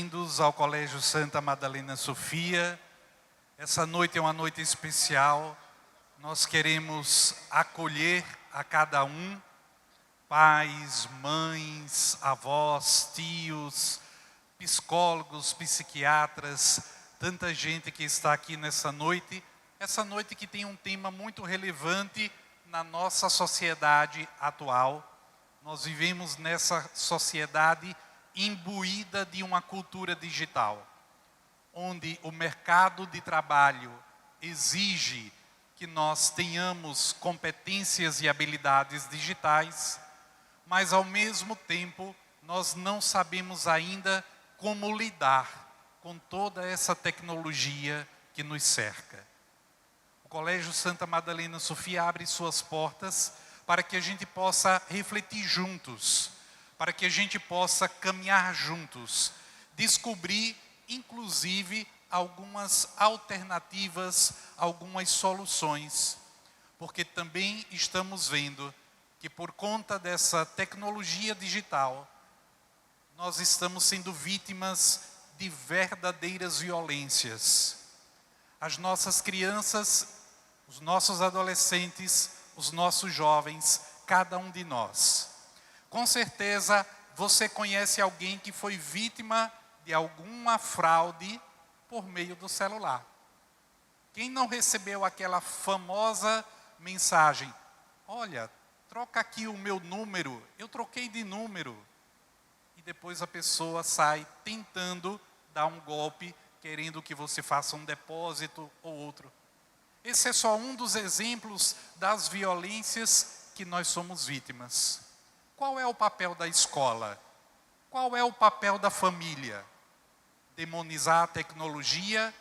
bem-vindos ao Colégio Santa Madalena Sofia. Essa noite é uma noite especial. Nós queremos acolher a cada um, pais, mães, avós, tios, psicólogos, psiquiatras, tanta gente que está aqui nessa noite. Essa noite que tem um tema muito relevante na nossa sociedade atual. Nós vivemos nessa sociedade imbuída de uma cultura digital, onde o mercado de trabalho exige que nós tenhamos competências e habilidades digitais, mas ao mesmo tempo nós não sabemos ainda como lidar com toda essa tecnologia que nos cerca. O Colégio Santa Madalena Sofia abre suas portas para que a gente possa refletir juntos, para que a gente possa caminhar juntos, descobrir, inclusive, algumas alternativas, algumas soluções, porque também estamos vendo que por conta dessa tecnologia digital, nós estamos sendo vítimas de verdadeiras violências. As nossas crianças, os nossos adolescentes, os nossos jovens, cada um de nós. Com certeza, você conhece alguém que foi vítima de alguma fraude por meio do celular. Quem não recebeu aquela famosa mensagem? Olha, troca aqui o meu número, eu troquei de número. E depois a pessoa sai tentando dar um golpe, querendo que você faça um depósito ou outro. Esse é só um dos exemplos das violências que nós somos vítimas. Qual é o papel da escola? Qual é o papel da família? Demonizar a tecnologia?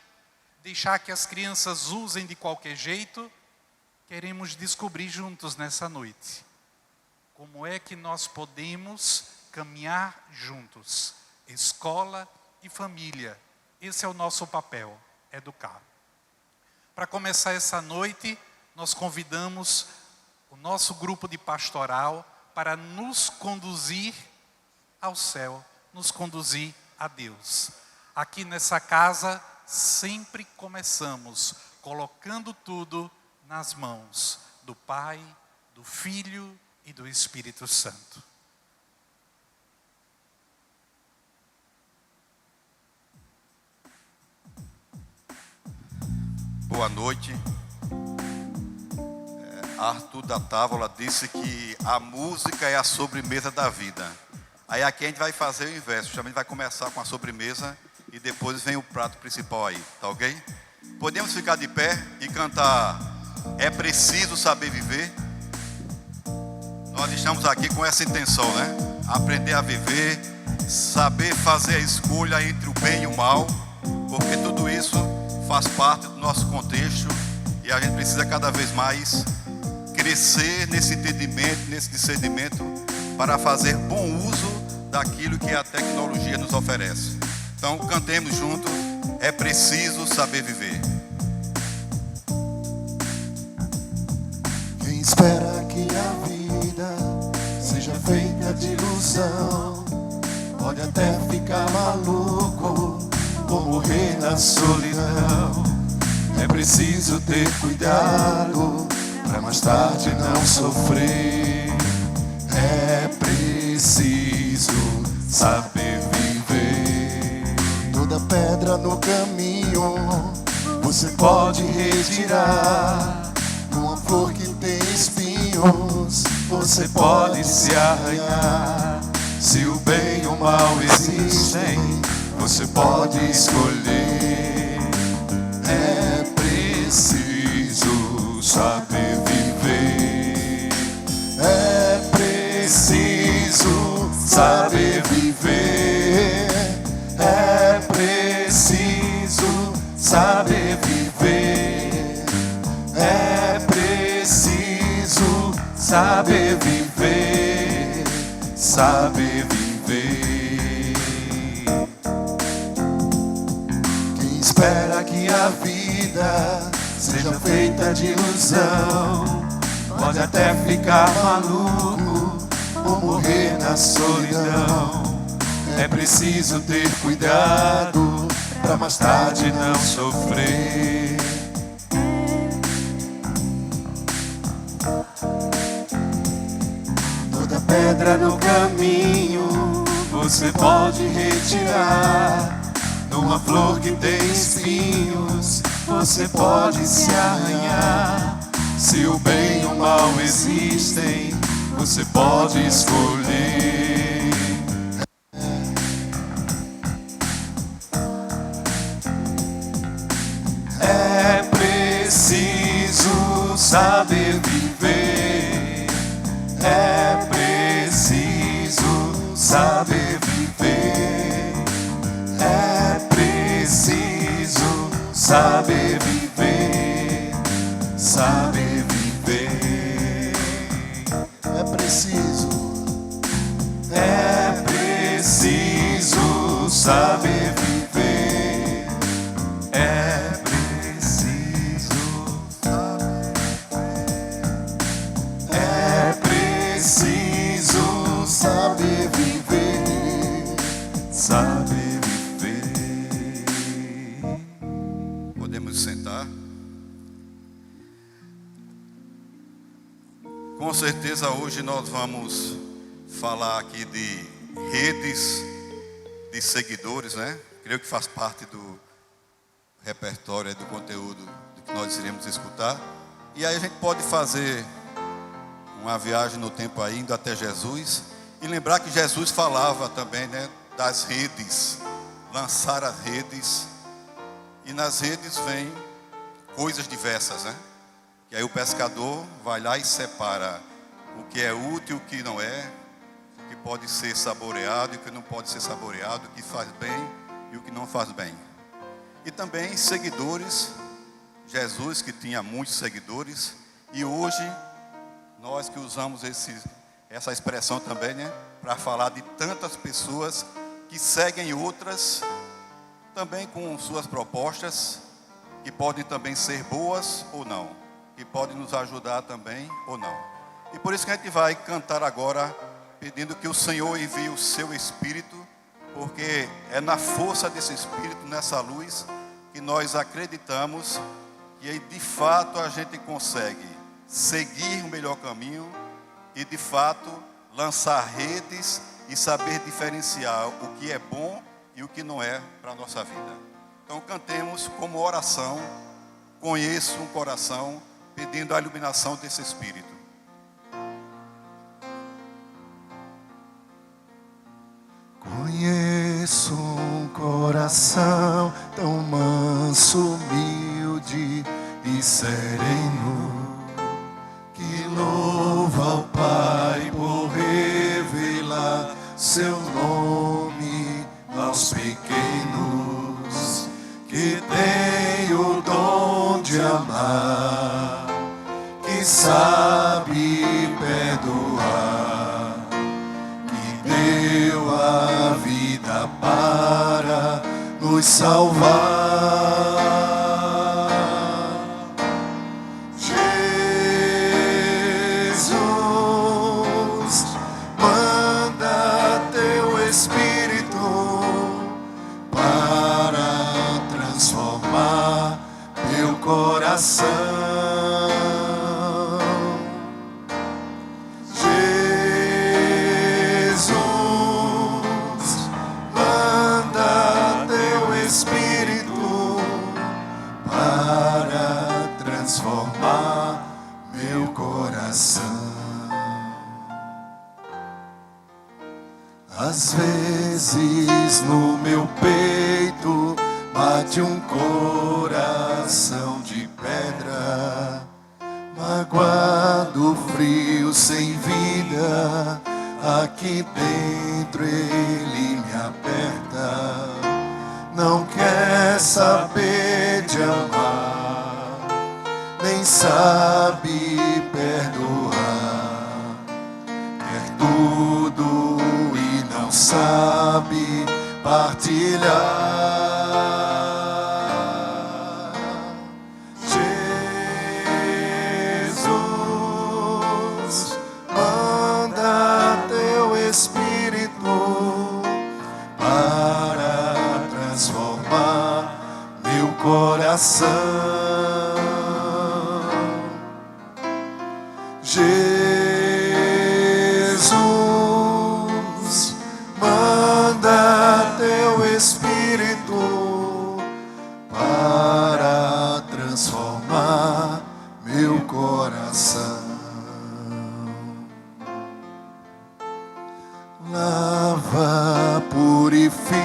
Deixar que as crianças usem de qualquer jeito? Queremos descobrir juntos nessa noite. Como é que nós podemos caminhar juntos? Escola e família. Esse é o nosso papel, educar. Para começar essa noite, nós convidamos o nosso grupo de pastoral para nos conduzir ao céu, nos conduzir a Deus. Aqui nessa casa, sempre começamos colocando tudo nas mãos do Pai, do Filho e do Espírito Santo. Boa noite. Arthur da Távola disse que a música é a sobremesa da vida. Aí aqui a gente vai fazer o inverso. A gente vai começar com a sobremesa e depois vem o prato principal aí, tá ok? Podemos ficar de pé e cantar É Preciso Saber Viver? Nós estamos aqui com essa intenção, né? Aprender a viver, saber fazer a escolha entre o bem e o mal, porque tudo isso faz parte do nosso contexto e a gente precisa cada vez mais crescer nesse entendimento, nesse discernimento, para fazer bom uso daquilo que a tecnologia nos oferece. Então, cantemos juntos, é preciso saber viver. Quem espera que a vida seja feita de ilusão, pode até ficar maluco ou morrer na solidão. É preciso ter cuidado para mais tarde não sofrer. É preciso saber viver. Toda pedra no caminho você pode retirar. Numa flor que tem espinhos você pode se arranhar. Se o bem e o mal existem, você pode escolher. É preciso saber viver. É preciso saber viver. É preciso saber viver. É preciso saber viver. Saber viver. Quem espera que a vida seja feita de ilusão, pode até ficar maluco ou morrer na solidão. É preciso ter cuidado pra mais tarde não sofrer. Toda pedra no caminho você pode retirar. Numa flor que tem espinhos você pode se arranhar. Se o bem e o mal existem, você pode escolher. É preciso saber viver. É preciso saber viver. É preciso saber viver. Saber viver. É preciso saber viver. É preciso saber viver. Saber viver. Podemos sentar. Com certeza hoje nós vamos falar aqui de redes de seguidores, né? Creio que faz parte do repertório, do conteúdo do que nós iremos escutar. E aí a gente pode fazer uma viagem no tempo aí, indo até Jesus, e lembrar que Jesus falava também, né, das redes, lançar as redes, e nas redes vem coisas diversas, né? E aí o pescador vai lá e separa o que é útil e o que não é, o que pode ser saboreado e o que não pode ser saboreado, o que faz bem e o que não faz bem. E também seguidores, Jesus que tinha muitos seguidores, e hoje nós que usamos essa expressão também, né, para falar de tantas pessoas que seguem outras, também com suas propostas, que podem também ser boas ou não, que podem nos ajudar também ou não. E por isso que a gente vai cantar agora, pedindo que o Senhor envie o seu Espírito, porque é na força desse Espírito, nessa luz, que nós acreditamos que aí de fato a gente consegue seguir o melhor caminho e de fato lançar redes e saber diferenciar o que é bom e o que não é para a nossa vida. Então cantemos como oração, conheço um coração, pedindo a iluminação desse Espírito. Conheço um coração tão manso, humilde e sereno, que louva ao Pai por revelar seu nome aos pequenos, que tem o dom de amar, que sabe perdoar, que deu a vida para nos salvar. Jesus, manda teu Espírito para transformar meu coração. Jesus, manda teu Espírito para transformar meu coração. Às vezes no meu peito bate um coração de pedra, magoado, frio, sem vida. Aqui dentro ele me aperta, não quer saber de amar, nem sabe perdoar, quer tudo e não sabe partilhar. Jesus, manda teu Espírito coração. Jesus, manda teu Espírito para transformar meu coração. Lava, purifica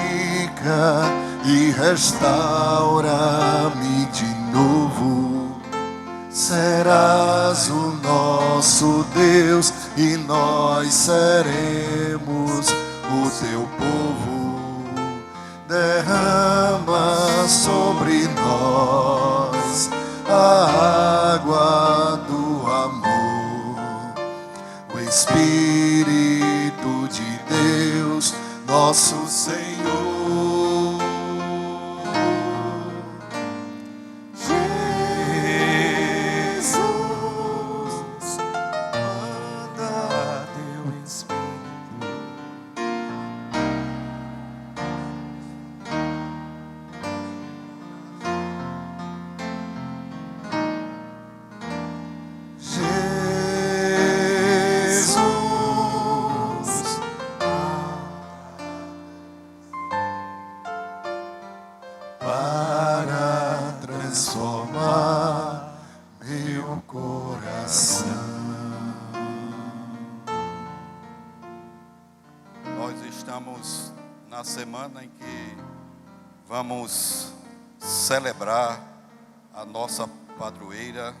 e restaura-me de novo. Serás o nosso Deus e nós seremos o teu povo. Derrama sobre nós a água do amor, o Espírito de Deus, nosso Senhor. Para transformar meu coração. Nós estamos na semana em que vamos celebrar a nossa padroeira,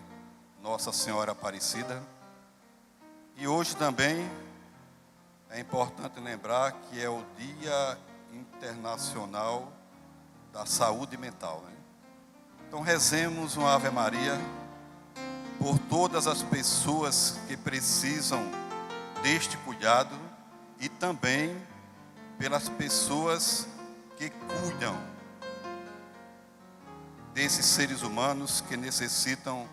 Nossa Senhora Aparecida. E hoje também é importante lembrar que é o Dia Internacional da Saúde Mental, né? Então rezemos uma Ave Maria por todas as pessoas que precisam deste cuidado e também pelas pessoas que cuidam desses seres humanos que necessitam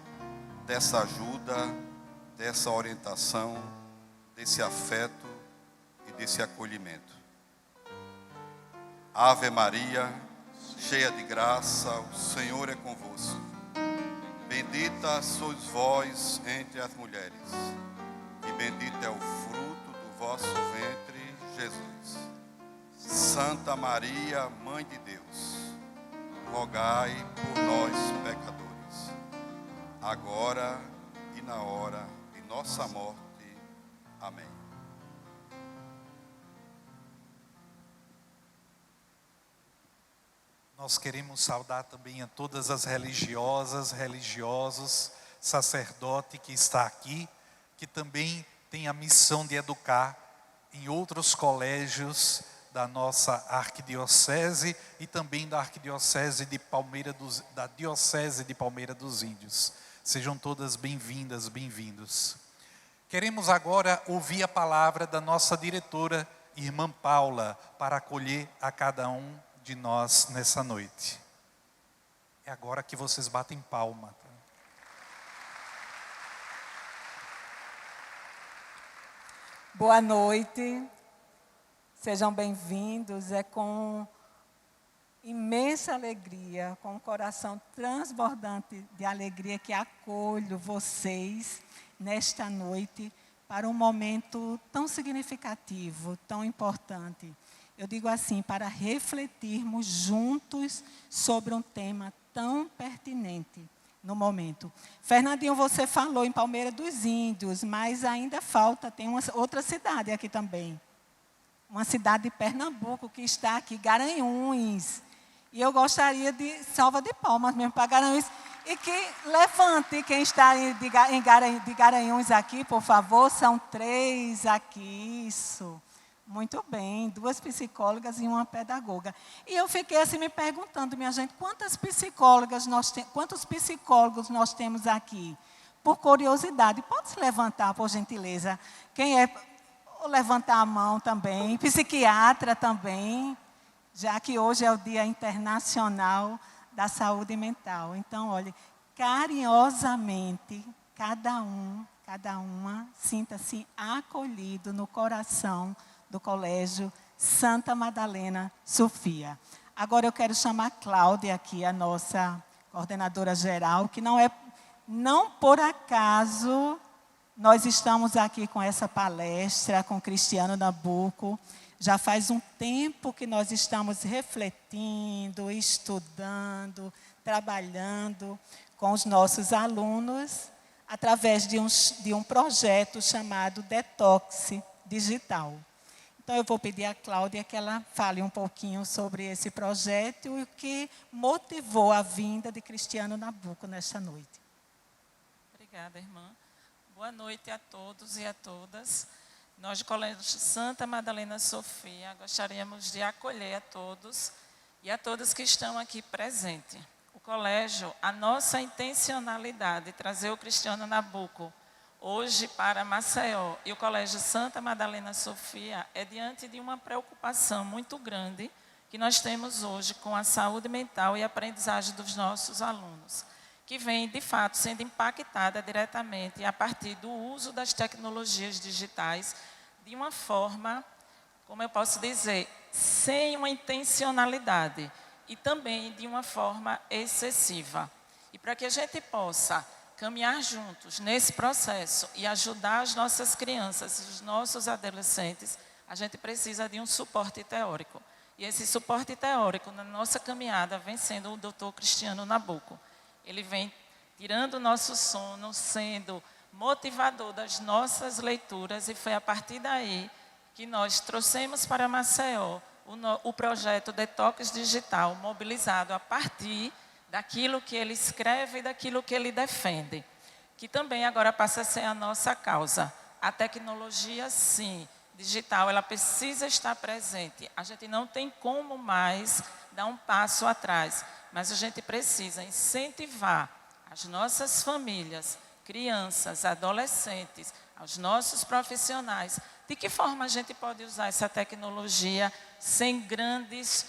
dessa ajuda, dessa orientação, desse afeto e desse acolhimento. Ave Maria, cheia de graça, o Senhor é convosco. Bendita sois vós entre as mulheres, e bendito é o fruto do vosso ventre, Jesus. Santa Maria, Mãe de Deus, rogai por nós, pecadores, agora e na hora de nossa morte. Amém. Nós queremos saudar também a todas as religiosas, religiosos, sacerdote que está aqui, que também tem a missão de educar em outros colégios da nossa arquidiocese e também da arquidiocese de Palmeira da diocese de Palmeira dos Índios. Sejam todas bem-vindas, bem-vindos. Queremos agora ouvir a palavra da nossa diretora, irmã Paula, para acolher a cada um de nós nessa noite. É agora que vocês batem palma. Tá? Boa noite, sejam bem-vindos. É com imensa alegria, com o coração transbordante de alegria que acolho vocês nesta noite para um momento tão significativo, tão importante. Eu digo assim, para refletirmos juntos sobre um tema tão pertinente no momento. Fernandinho, você falou em Palmeira dos Índios, mas ainda falta, tem outra cidade aqui também. Uma cidade de Pernambuco que está aqui, Garanhuns. E eu gostaria de salva de palmas mesmo para Garanhuns. E que levante quem está de Garanhuns aqui, por favor. São 3 aqui, isso. Muito bem, 2 psicólogas e uma pedagoga. E eu fiquei assim me perguntando, minha gente, quantos psicólogos nós temos aqui? Por curiosidade, pode se levantar, por gentileza. Quem é? Ou levantar a mão também. Psiquiatra também, já que hoje é o Dia Internacional da Saúde Mental. Então, olhe, carinhosamente, cada uma, sinta-se acolhido no coração do Colégio Santa Madalena Sofia. Agora eu quero chamar a Cláudia aqui, a nossa coordenadora geral, que não por acaso nós estamos aqui com essa palestra com Cristiano Nabuco. Já faz um tempo que nós estamos refletindo, estudando, trabalhando com os nossos alunos através de um projeto chamado Detox Digital. Então, eu vou pedir à Cláudia que ela fale um pouquinho sobre esse projeto e o que motivou a vinda de Cristiano Nabuco nesta noite. Obrigada, irmã. Boa noite a todos e a todas. Nós, do Colégio Santa Madalena Sofia, gostaríamos de acolher a todos e a todos que estão aqui presentes. O colégio, a nossa intencionalidade de trazer o Cristiano Nabuco hoje para Maceió e o Colégio Santa Madalena Sofia é diante de uma preocupação muito grande que nós temos hoje com a saúde mental e a aprendizagem dos nossos alunos, que vem, de fato, sendo impactada diretamente a partir do uso das tecnologias digitais de uma forma, como eu posso dizer, sem uma intencionalidade e também de uma forma excessiva. E para que a gente possa caminhar juntos nesse processo e ajudar as nossas crianças, os nossos adolescentes, a gente precisa de um suporte teórico. E esse suporte teórico, na nossa caminhada, vem sendo o Dr. Cristiano Nabuco. Ele vem tirando o nosso sono, sendo motivador das nossas leituras, e foi a partir daí que nós trouxemos para Maceió o projeto Detox Digital, mobilizado a partir daquilo que ele escreve e daquilo que ele defende, que também agora passa a ser a nossa causa. A tecnologia, sim, digital, ela precisa estar presente. A gente não tem como mais dar um passo atrás, mas a gente precisa incentivar as nossas famílias, crianças, adolescentes, aos nossos profissionais. De que forma a gente pode usar essa tecnologia sem grandes...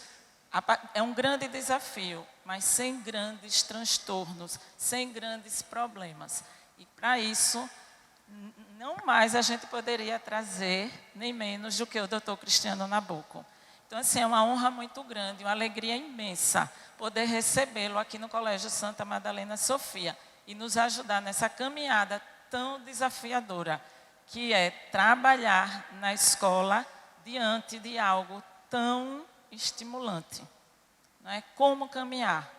É um grande desafio, mas sem grandes transtornos, sem grandes problemas. E para isso, não mais a gente poderia trazer, nem menos do que o Dr. Cristiano Nabuco. Então, assim, é uma honra muito grande, uma alegria imensa poder recebê-lo aqui no Colégio Santa Madalena Sofia e nos ajudar nessa caminhada tão desafiadora, que é trabalhar na escola diante de algo tão estimulante. Não é? Como caminhar.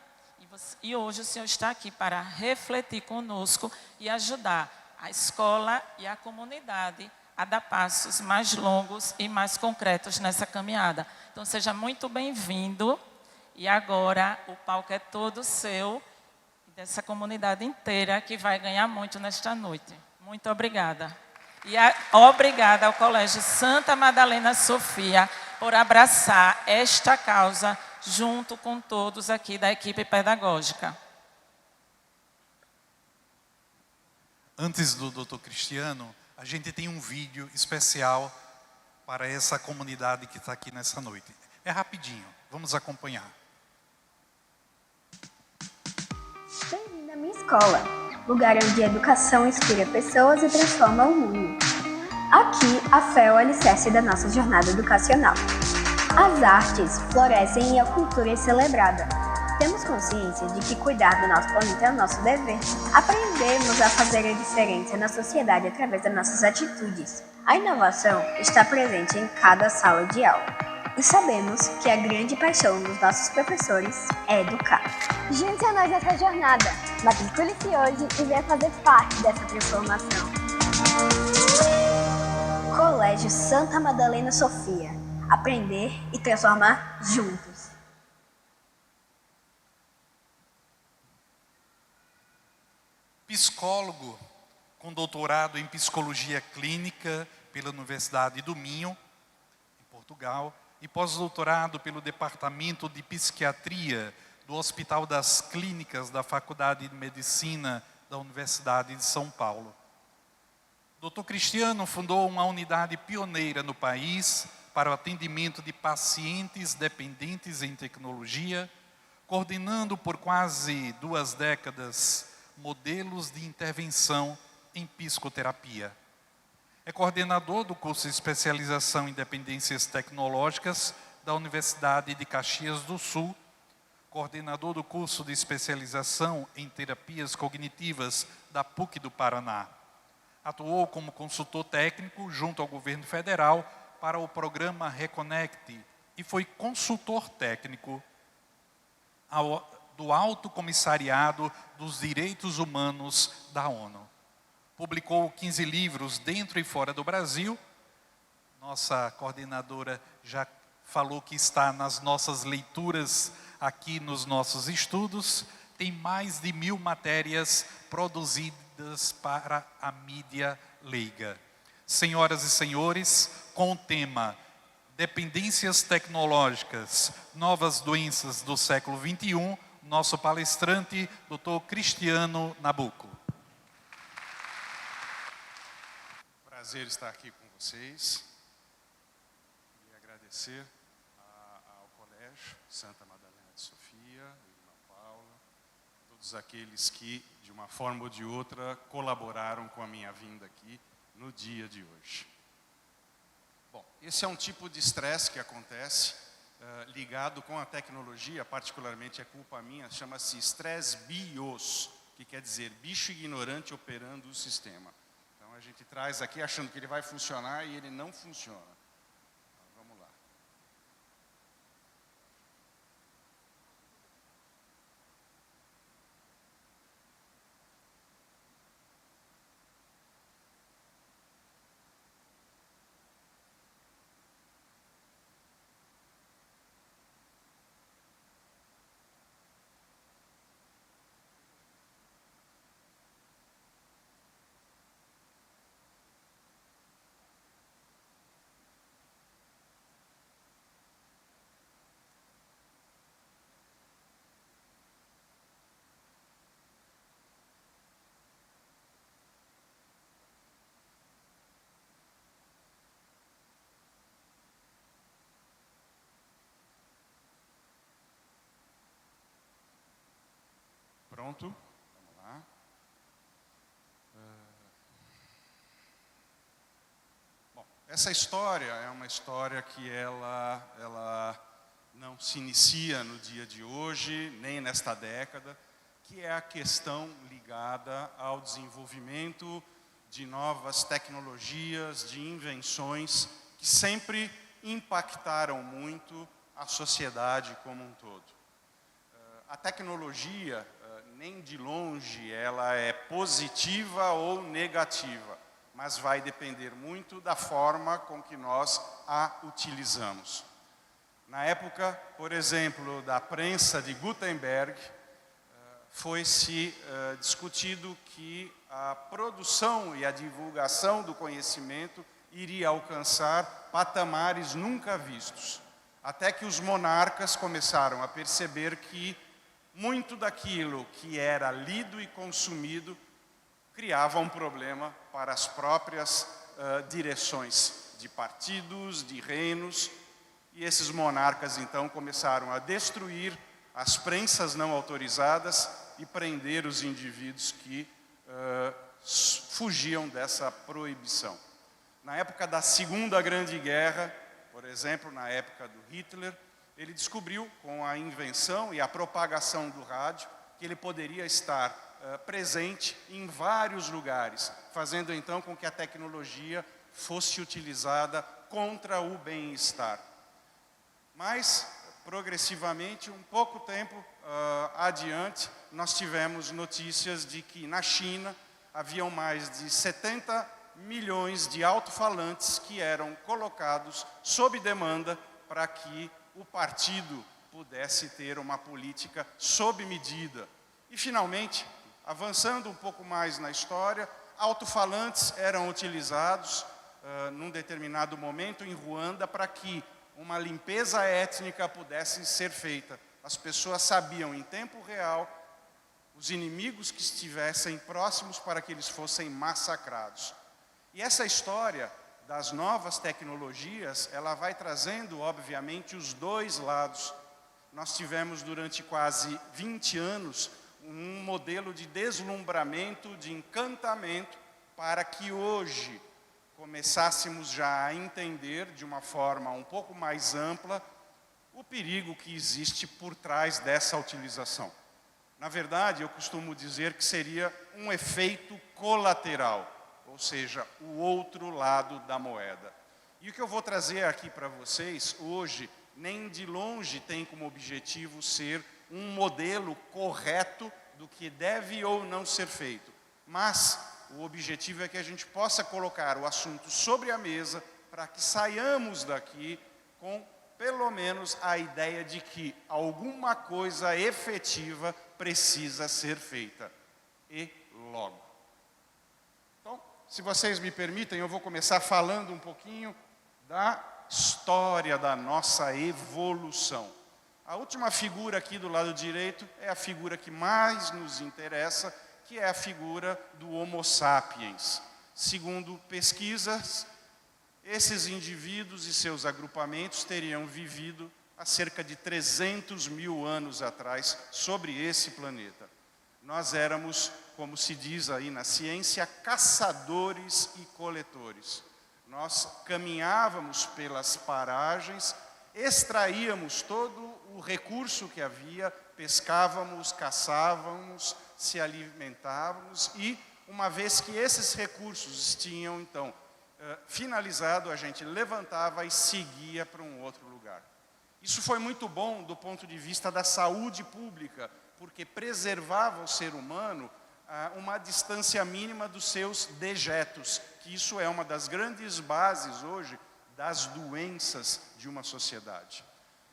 E hoje o senhor está aqui para refletir conosco e ajudar a escola e a comunidade a dar passos mais longos e mais concretos nessa caminhada. Então, seja muito bem-vindo. E agora o palco é todo seu, dessa comunidade inteira que vai ganhar muito nesta noite. Muito obrigada. E obrigada ao Colégio Santa Madalena Sofia por abraçar esta causa junto com todos aqui da equipe pedagógica. Antes do Dr. Cristiano, a gente tem um vídeo especial para essa comunidade que está aqui nessa noite. É rapidinho, vamos acompanhar. Bem-vindo à minha escola, lugar onde a educação inspira pessoas e transforma o mundo. Aqui, a fé é o alicerce da nossa jornada educacional. As artes florescem e a cultura é celebrada. Temos consciência de que cuidar do nosso planeta é o nosso dever. Aprendemos a fazer a diferença na sociedade através das nossas atitudes. A inovação está presente em cada sala de aula. E sabemos que a grande paixão dos nossos professores é educar. Junte a nós nessa jornada. Matricule-se hoje e venha fazer parte dessa transformação. Colégio Santa Madalena Sofia. Aprender e transformar juntos. Psicólogo com doutorado em Psicologia Clínica pela Universidade do Minho, em Portugal, e pós-doutorado pelo Departamento de Psiquiatria do Hospital das Clínicas da Faculdade de Medicina da Universidade de São Paulo. Dr. Cristiano fundou uma unidade pioneira no país para o atendimento de pacientes dependentes em tecnologia, coordenando por quase 2 décadas modelos de intervenção em psicoterapia. É coordenador do curso de especialização em dependências tecnológicas da Universidade de Caxias do Sul, coordenador do curso de especialização em terapias cognitivas da PUC do Paraná. Atuou como consultor técnico junto ao governo federal para o programa Reconnect e foi consultor técnico do Alto Comissariado dos Direitos Humanos da ONU. Publicou 15 livros dentro e fora do Brasil. Nossa coordenadora já falou que está nas nossas leituras aqui nos nossos estudos. Tem mais de 1000 matérias produzidas para a mídia leiga. Senhoras e senhores, com o tema Dependências Tecnológicas, Novas Doenças do Século XXI, nosso palestrante, Dr. Cristiano Nabuco. Prazer estar aqui com vocês e agradecer ao Colégio Santa Madalena de Sofia, Irmã Paula, todos aqueles que, de uma forma ou de outra, colaboraram com a minha vinda aqui no dia de hoje. Bom, esse é um tipo de estresse que acontece ligado com a tecnologia, particularmente é culpa minha, chama-se estresse BIOS, que quer dizer bicho ignorante operando o sistema. Então a gente traz aqui achando que ele vai funcionar e ele não funciona. Então, vamos lá. Pronto? Vamos lá. Bom, essa história é uma história que ela não se inicia no dia de hoje, nem nesta década, que é a questão ligada ao desenvolvimento de novas tecnologias, de invenções que sempre impactaram muito a sociedade como um todo. A tecnologia, nem de longe, ela é positiva ou negativa, mas vai depender muito da forma com que nós a utilizamos. Na época, por exemplo, da prensa de Gutenberg, foi-se discutido que a produção e a divulgação do conhecimento iria alcançar patamares nunca vistos, até que os monarcas começaram a perceber que muito daquilo que era lido e consumido criava um problema para as próprias direções de partidos, de reinos, e esses monarcas então começaram a destruir as prensas não autorizadas e prender os indivíduos que fugiam dessa proibição. Na época da Segunda Grande Guerra, por exemplo, na época do Hitler, ele descobriu, com a invenção e a propagação do rádio, que ele poderia estar presente em vários lugares, fazendo então com que a tecnologia fosse utilizada contra o bem-estar. Mas, progressivamente, um pouco tempo adiante, nós tivemos notícias de que na China haviam mais de 70 milhões de alto-falantes que eram colocados sob demanda para que o partido pudesse ter uma política sob medida. E, finalmente, avançando um pouco mais na história, alto-falantes eram utilizados num determinado momento em Ruanda para que uma limpeza étnica pudesse ser feita. As pessoas sabiam em tempo real os inimigos que estivessem próximos para que eles fossem massacrados. E essa história das novas tecnologias, ela vai trazendo, obviamente, os dois lados. Nós tivemos, durante quase 20 anos, um modelo de deslumbramento, de encantamento, para que hoje começássemos já a entender, de uma forma um pouco mais ampla, o perigo que existe por trás dessa utilização. Na verdade, eu costumo dizer que seria um efeito colateral, ou seja, o outro lado da moeda. E o que eu vou trazer aqui para vocês hoje, nem de longe tem como objetivo ser um modelo correto do que deve ou não ser feito. Mas o objetivo é que a gente possa colocar o assunto sobre a mesa para que saiamos daqui com pelo menos a ideia de que alguma coisa efetiva precisa ser feita. E logo. Então, se vocês me permitem, eu vou começar falando um pouquinho da história da nossa evolução. A última figura aqui do lado direito é a figura que mais nos interessa, que é a figura do Homo sapiens. Segundo pesquisas, esses indivíduos e seus agrupamentos teriam vivido há cerca de 300 mil anos atrás sobre esse planeta. Nós éramos, como se diz aí na ciência, caçadores e coletores. Nós caminhávamos pelas paragens, extraíamos todo o recurso que havia, pescávamos, caçávamos, se alimentávamos e, uma vez que esses recursos tinham, então, finalizado, a gente levantava e seguia para um outro lugar. Isso foi muito bom do ponto de vista da saúde pública, porque preservava o ser humano a uma distância mínima dos seus dejetos, que isso é uma das grandes bases hoje das doenças de uma sociedade.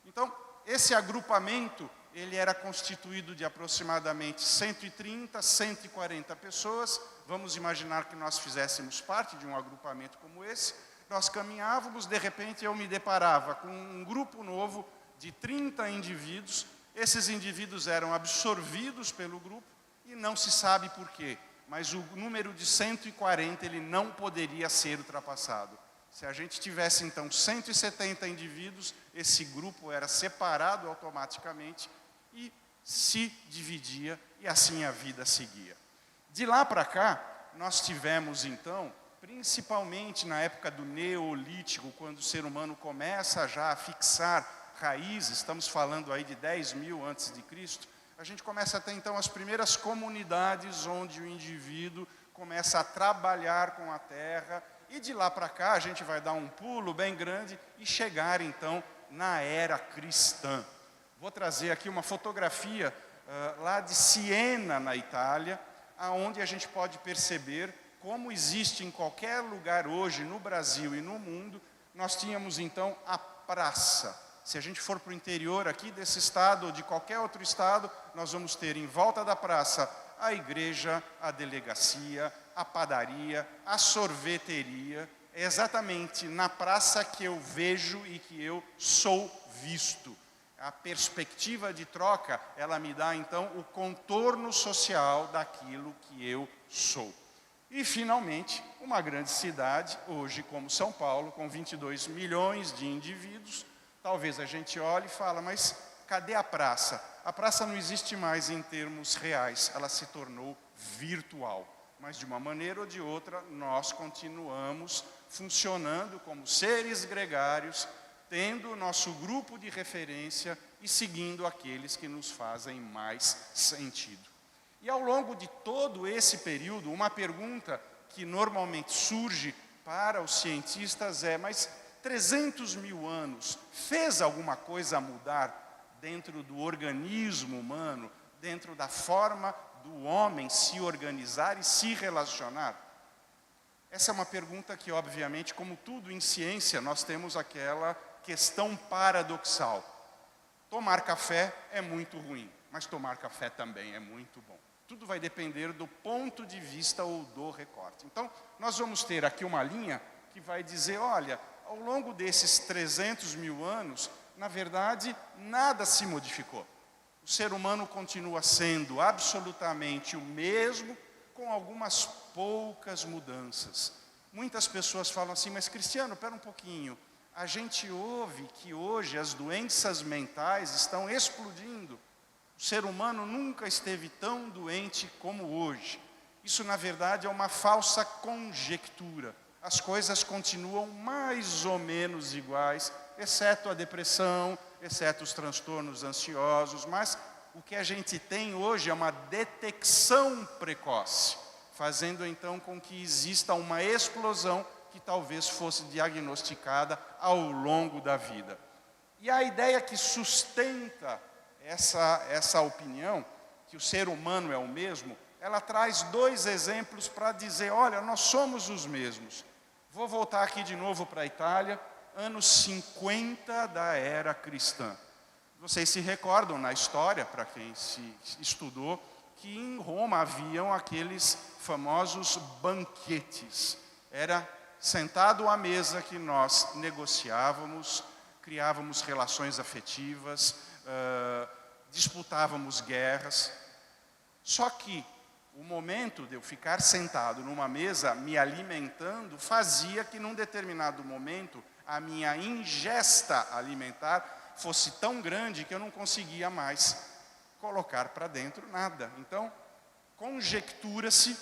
Então, esse agrupamento, ele era constituído de aproximadamente 130, 140 pessoas. Vamos imaginar que nós fizéssemos parte de um agrupamento como esse. Nós caminhávamos, de repente eu me deparava com um grupo novo de 30 indivíduos. Esses indivíduos eram absorvidos pelo grupo e não se sabe por quê. Mas o número de 140 ele não poderia ser ultrapassado. Se a gente tivesse então 170 indivíduos, esse grupo era separado automaticamente e se dividia e assim a vida seguia. De lá para cá, nós tivemos então, principalmente na época do Neolítico, quando o ser humano começa já a fixar raízes, estamos falando aí de 10 mil antes de Cristo, a gente começa a ter então as primeiras comunidades onde o indivíduo começa a trabalhar com a terra e de lá para cá a gente vai dar um pulo bem grande e chegar então na era cristã. Vou trazer aqui uma fotografia lá de Siena, na Itália, onde a gente pode perceber como existe em qualquer lugar hoje, no Brasil e no mundo, nós tínhamos então a praça. Se a gente for para o interior aqui desse estado ou de qualquer outro estado, nós vamos ter em volta da praça a igreja, a delegacia, a padaria, a sorveteria. É exatamente na praça que eu vejo e que eu sou visto. A perspectiva de troca, ela me dá então o contorno social daquilo que eu sou. E finalmente, uma grande cidade, hoje como São Paulo, com 22 milhões de indivíduos, talvez a gente olhe e fala, mas cadê a praça? A praça não existe mais em termos reais, ela se tornou virtual. Mas de uma maneira ou de outra, nós continuamos funcionando como seres gregários, tendo o nosso grupo de referência e seguindo aqueles que nos fazem mais sentido. E ao longo de todo esse período, uma pergunta que normalmente surge para os cientistas é, mas 300 mil anos fez alguma coisa mudar dentro do organismo humano, dentro da forma do homem se organizar e se relacionar? Essa é uma pergunta que, obviamente, como tudo em ciência, nós temos aquela questão paradoxal. Tomar café é muito ruim, mas tomar café também é muito bom. Tudo vai depender do ponto de vista ou do recorte. Então, nós vamos ter aqui uma linha que vai dizer, olha, ao longo desses 300 mil anos, na verdade, nada se modificou. O ser humano continua sendo absolutamente o mesmo, com algumas poucas mudanças. Muitas pessoas falam assim, mas Cristiano, espera um pouquinho, a gente ouve que hoje as doenças mentais estão explodindo. O ser humano nunca esteve tão doente como hoje. Isso, na verdade, é uma falsa conjectura. As coisas continuam mais ou menos iguais, exceto a depressão, exceto os transtornos ansiosos, mas o que a gente tem hoje é uma detecção precoce, fazendo então com que exista uma explosão que talvez fosse diagnosticada ao longo da vida. E a ideia que sustenta essa opinião, que o ser humano é o mesmo, ela traz 2 exemplos para dizer, olha, nós somos os mesmos. Vou voltar aqui de novo para a Itália, anos 50 da era cristã. Vocês se recordam na história, para quem se estudou, que em Roma haviam aqueles famosos banquetes. Era sentado à mesa que nós negociávamos, criávamos relações afetivas, disputávamos guerras. Só que o momento de eu ficar sentado numa mesa me alimentando fazia que num determinado momento a minha ingesta alimentar fosse tão grande que eu não conseguia mais colocar para dentro nada. Então, conjectura-se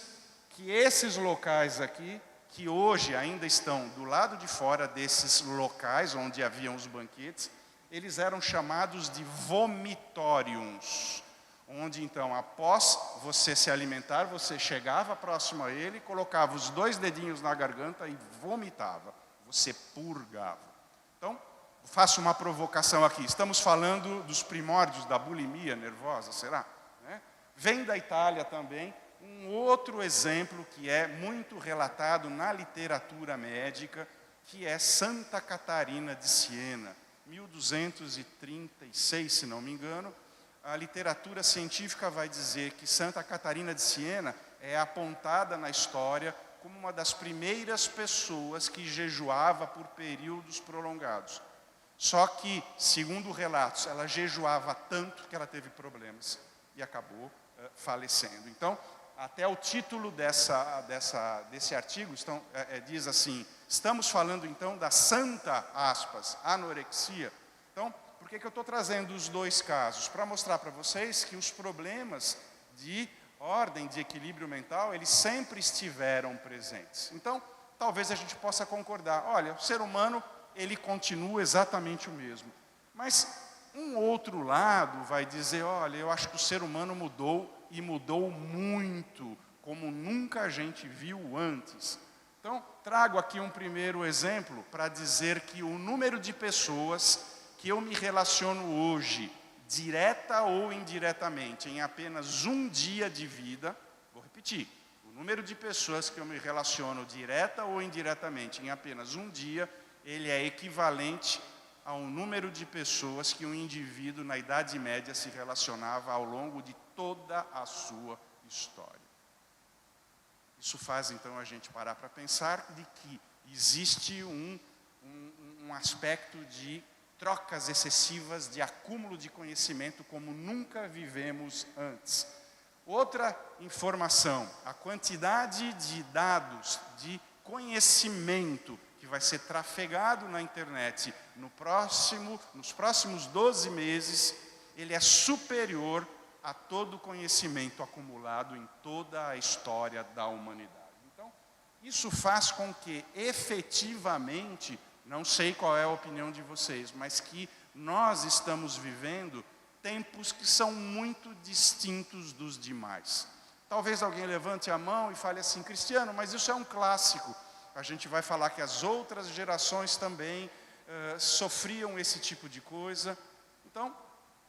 que esses locais aqui, que hoje ainda estão do lado de fora desses locais onde haviam os banquetes, eles eram chamados de vomitóriums, onde então, após você se alimentar, você chegava próximo a ele, colocava os 2 dedinhos na garganta e vomitava, você purgava. Então, faço uma provocação aqui, estamos falando dos primórdios da bulimia nervosa, será? Vem da Itália também um outro exemplo que é muito relatado na literatura médica, que é Santa Catarina de Siena, 1236, se não me engano. A literatura científica vai dizer que Santa Catarina de Siena é apontada na história como uma das primeiras pessoas que jejuava por períodos prolongados. Só que, segundo relatos, ela jejuava tanto que ela teve problemas e acabou falecendo. Então, até o título desse artigo diz assim, estamos falando então da santa, aspas, anorexia. Então, por que eu estou trazendo os 2 casos? Para mostrar para vocês que os problemas de ordem, de equilíbrio mental, eles sempre estiveram presentes. Então, talvez a gente possa concordar, olha, o ser humano, ele continua exatamente o mesmo. Mas um outro lado vai dizer, olha, eu acho que o ser humano mudou e mudou muito, como nunca a gente viu antes. Então, trago aqui um primeiro exemplo para dizer que o número de pessoas que eu me relaciono hoje, direta ou indiretamente, em apenas um dia de vida, vou repetir, o número de pessoas que eu me relaciono direta ou indiretamente em apenas um dia, ele é equivalente ao número de pessoas que um indivíduo na Idade Média se relacionava ao longo de toda a sua história. Isso faz então a gente parar para pensar de que existe um aspecto de trocas excessivas, de acúmulo de conhecimento como nunca vivemos antes. Outra informação, a quantidade de dados, de conhecimento que vai ser trafegado na internet nos próximos 12 meses, ele é superior a todo o conhecimento acumulado em toda a história da humanidade. Então, isso faz com que, efetivamente, não sei qual é a opinião de vocês, mas que nós estamos vivendo tempos que são muito distintos dos demais. Talvez alguém levante a mão e fale assim, Cristiano, mas isso é um clássico. A gente vai falar que as outras gerações também sofriam esse tipo de coisa. Então,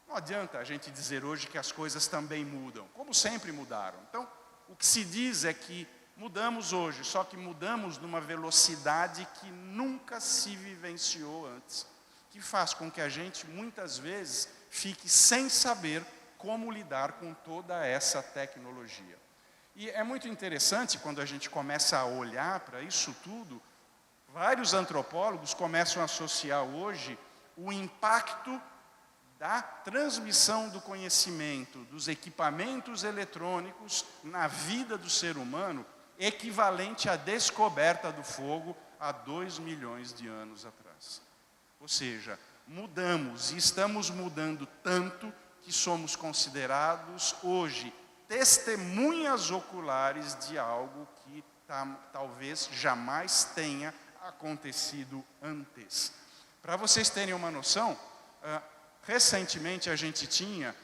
não adianta a gente dizer hoje que as coisas também mudam, como sempre mudaram. Então, o que se diz é que mudamos hoje, só que mudamos numa velocidade que nunca se vivenciou antes, que faz com que a gente, muitas vezes, fique sem saber como lidar com toda essa tecnologia. E é muito interessante quando a gente começa a olhar para isso tudo, vários antropólogos começam a associar hoje o impacto da transmissão do conhecimento, dos equipamentos eletrônicos na vida do ser humano, equivalente à descoberta do fogo há 2 milhões de anos atrás. Ou seja, mudamos e estamos mudando tanto que somos considerados hoje testemunhas oculares de algo que talvez jamais tenha acontecido antes. Para vocês terem uma noção, recentemente a gente tinha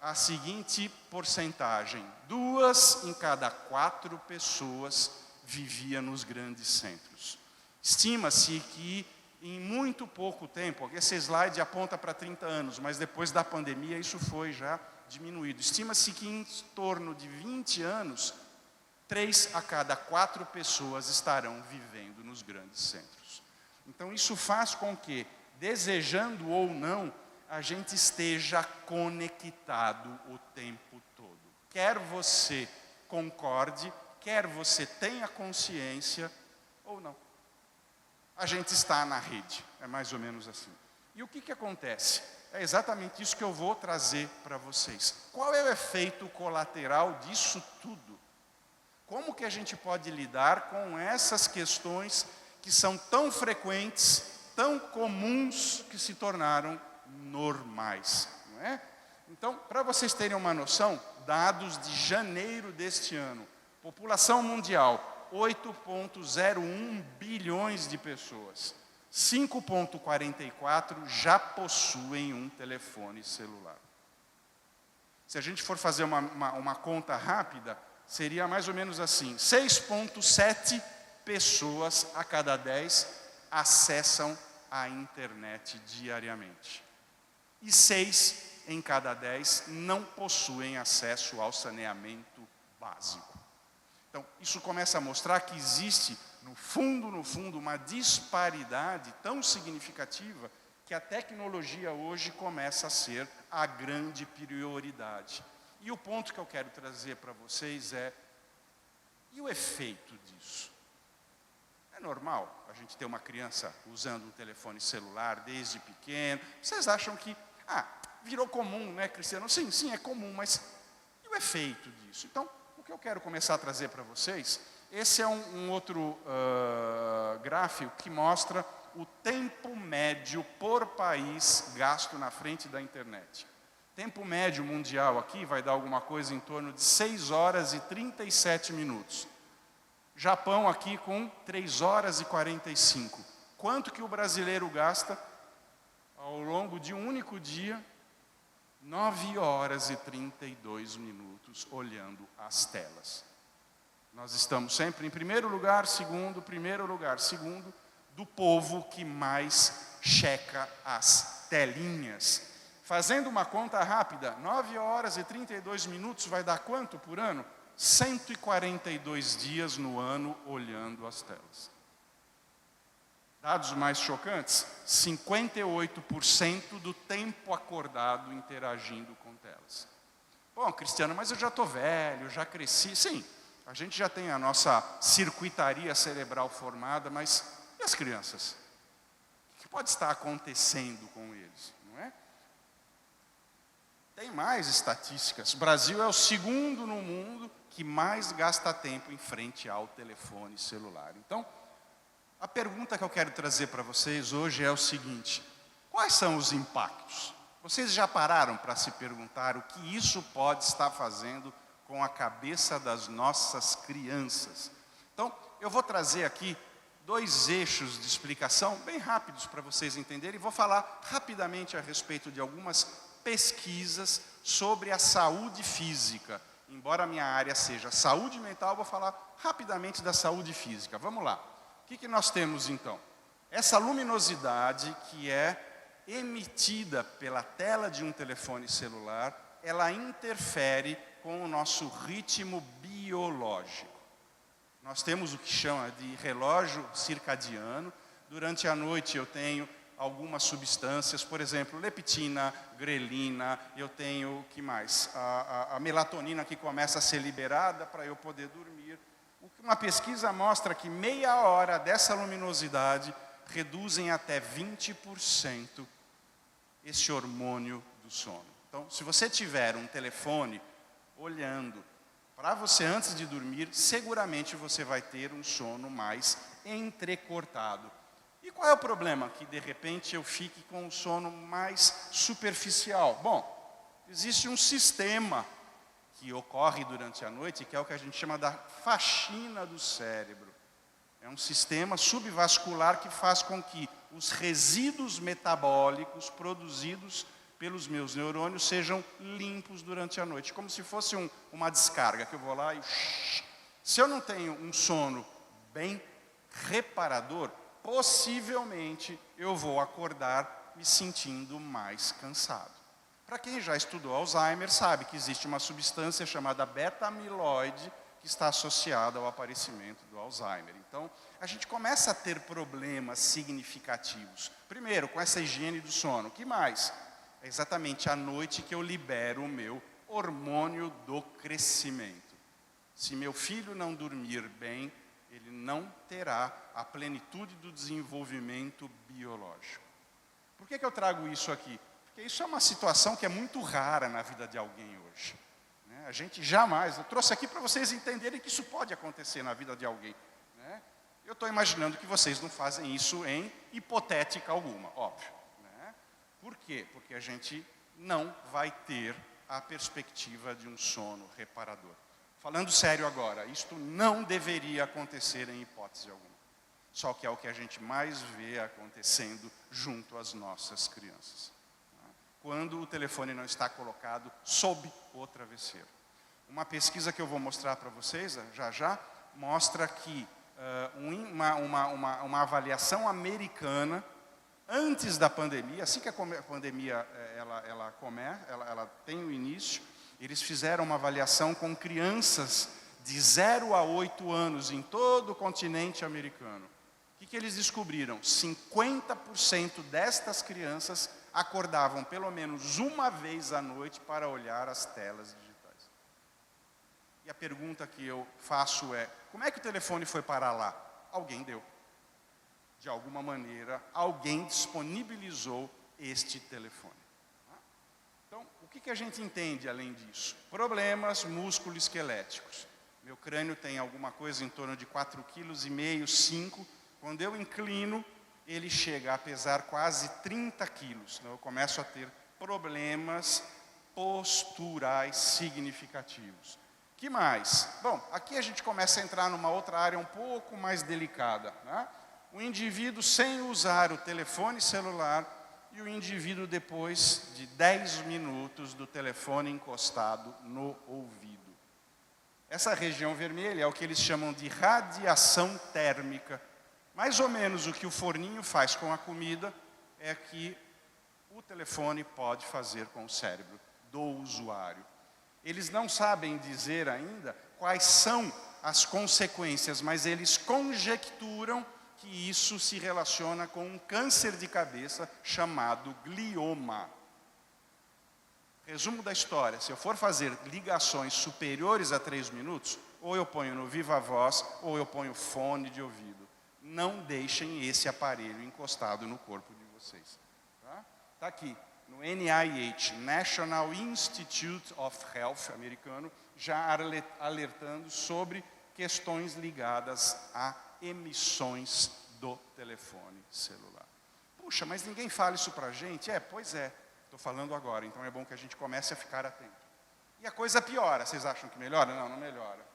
a seguinte porcentagem: 2 em cada 4 pessoas vivia nos grandes centros. Estima-se que em muito pouco tempo, esse slide aponta para 30 anos, mas depois da pandemia isso foi já diminuído. Estima-se que em torno de 20 anos, 3 a cada 4 pessoas estarão vivendo nos grandes centros. Então isso faz com que, desejando ou não, a gente esteja conectado o tempo todo. Quer você concorde, quer você tenha consciência ou não. A gente está na rede, é mais ou menos assim. E o que acontece? É exatamente isso que eu vou trazer para vocês. Qual é o efeito colateral disso tudo? Como que a gente pode lidar com essas questões que são tão frequentes, tão comuns, que se tornaram normais, não é? Então, para vocês terem uma noção, dados de janeiro deste ano, população mundial, 8,01 bilhões de pessoas, 5,44 já possuem um telefone celular. Se a gente for fazer uma conta rápida, seria mais ou menos assim: 6,7 pessoas a cada 10 acessam a internet diariamente. E 6 em cada 10 não possuem acesso ao saneamento básico. Então, isso começa a mostrar que existe, no fundo, uma disparidade tão significativa que a tecnologia hoje começa a ser a grande prioridade. E o ponto que eu quero trazer para vocês é: e o efeito disso? É normal a gente ter uma criança usando um telefone celular desde pequeno? Vocês acham que, virou comum, né, Cristiano? Sim, é comum, mas e o efeito disso? Então, o que eu quero começar a trazer para vocês, esse é um outro gráfico que mostra o tempo médio por país gasto na frente da internet. Tempo médio mundial aqui vai dar alguma coisa em torno de 6 horas e 37 minutos. Japão aqui com 3 horas e 45. Quanto que o brasileiro gasta ao longo de um único dia? 9 horas e 32 minutos olhando as telas. Nós estamos sempre em primeiro lugar, segundo, do povo que mais checa as telinhas. Fazendo uma conta rápida, 9 horas e 32 minutos vai dar quanto por ano? 142 dias no ano olhando as telas. Dados mais chocantes, 58% do tempo acordado interagindo com telas. Bom, Cristiano, mas eu já estou velho, já cresci. Sim, a gente já tem a nossa circuitaria cerebral formada, mas e as crianças? O que pode estar acontecendo com eles, não é? Tem mais estatísticas. O Brasil é o segundo no mundo que mais gasta tempo em frente ao telefone celular. Então, a pergunta que eu quero trazer para vocês hoje é o seguinte: quais são os impactos? Vocês já pararam para se perguntar o que isso pode estar fazendo com a cabeça das nossas crianças? Então, eu vou trazer aqui 2 eixos de explicação bem rápidos para vocês entenderem, e vou falar rapidamente a respeito de algumas pesquisas sobre a saúde física. Embora a minha área seja saúde mental, eu vou falar rapidamente da saúde física. Vamos lá. O que nós temos então? Essa luminosidade que é emitida pela tela de um telefone celular, ela interfere com o nosso ritmo biológico. Nós temos o que chama de relógio circadiano. Durante a noite eu tenho algumas substâncias, por exemplo, leptina, grelina, eu tenho, o que mais? A melatonina que começa a ser liberada para eu poder dormir. Uma pesquisa mostra que meia hora dessa luminosidade reduzem até 20% esse hormônio do sono. Então, se você tiver um telefone olhando para você antes de dormir, seguramente você vai ter um sono mais entrecortado. E qual é o problema? Que de repente eu fique com um sono mais superficial. Bom, existe um sistema que ocorre durante a noite, que é o que a gente chama da faxina do cérebro. É um sistema subvascular que faz com que os resíduos metabólicos produzidos pelos meus neurônios sejam limpos durante a noite, como se fosse uma descarga, que eu vou lá e... Se eu não tenho um sono bem reparador, possivelmente eu vou acordar me sentindo mais cansado. Para quem já estudou Alzheimer, sabe que existe uma substância chamada beta-amiloide que está associada ao aparecimento do Alzheimer. Então, a gente começa a ter problemas significativos. Primeiro, com essa higiene do sono. O que mais? É exatamente à noite que eu libero o meu hormônio do crescimento. Se meu filho não dormir bem, ele não terá a plenitude do desenvolvimento biológico. Por que eu trago isso aqui? Porque isso é uma situação que é muito rara na vida de alguém hoje. A gente jamais... Eu trouxe aqui para vocês entenderem que isso pode acontecer na vida de alguém. Eu estou imaginando que vocês não fazem isso em hipotética alguma, óbvio. Por quê? Porque a gente não vai ter a perspectiva de um sono reparador. Falando sério agora, isto não deveria acontecer em hipótese alguma. Só que é o que a gente mais vê acontecendo junto às nossas crianças. Quando o telefone não está colocado sob o travesseiro. Uma pesquisa que eu vou mostrar para vocês, já, mostra que uma avaliação americana, antes da pandemia, assim que a pandemia ela tem o início, eles fizeram uma avaliação com crianças de 0 a 8 anos em todo o continente americano. O que eles descobriram? 50% destas crianças acordavam pelo menos uma vez à noite para olhar as telas digitais. E a pergunta que eu faço é, como é que o telefone foi parar lá? Alguém deu. De alguma maneira, alguém disponibilizou este telefone. Então, o que a gente entende além disso? Problemas músculo-esqueléticos. Meu crânio tem alguma coisa em torno de 4,5 kg, 5 kg. Quando eu inclino, ele chega a pesar quase 30 quilos. Então, eu começo a ter problemas posturais significativos. Que mais? Bom, aqui a gente começa a entrar numa outra área um pouco mais delicada. O indivíduo sem usar o telefone celular e o indivíduo depois de 10 minutos do telefone encostado no ouvido. Essa região vermelha é o que eles chamam de radiação térmica. Mais ou menos o que o forninho faz com a comida é que o telefone pode fazer com o cérebro do usuário. Eles não sabem dizer ainda quais são as consequências, mas eles conjecturam que isso se relaciona com um câncer de cabeça chamado glioma. Resumo da história, se eu for fazer ligações superiores a 3 minutos, ou eu ponho no Viva Voz, ou eu ponho fone de ouvido. Não deixem esse aparelho encostado no corpo de vocês. Tá aqui, no NIH, National Institute of Health americano, já alertando sobre questões ligadas a emissões do telefone celular. Puxa, mas ninguém fala isso para a gente? Pois é, estou falando agora, então é bom que a gente comece a ficar atento. E a coisa piora, vocês acham que melhora? Não, não melhora.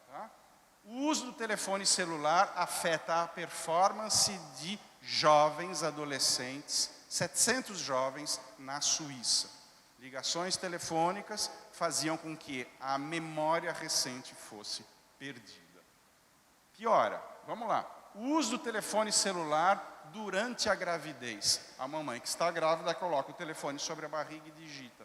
O uso do telefone celular afeta a performance de jovens adolescentes, 700 jovens na Suíça. Ligações telefônicas faziam com que a memória recente fosse perdida. Piora, vamos lá. O uso do telefone celular durante a gravidez. A mamãe que está grávida coloca o telefone sobre a barriga e digita.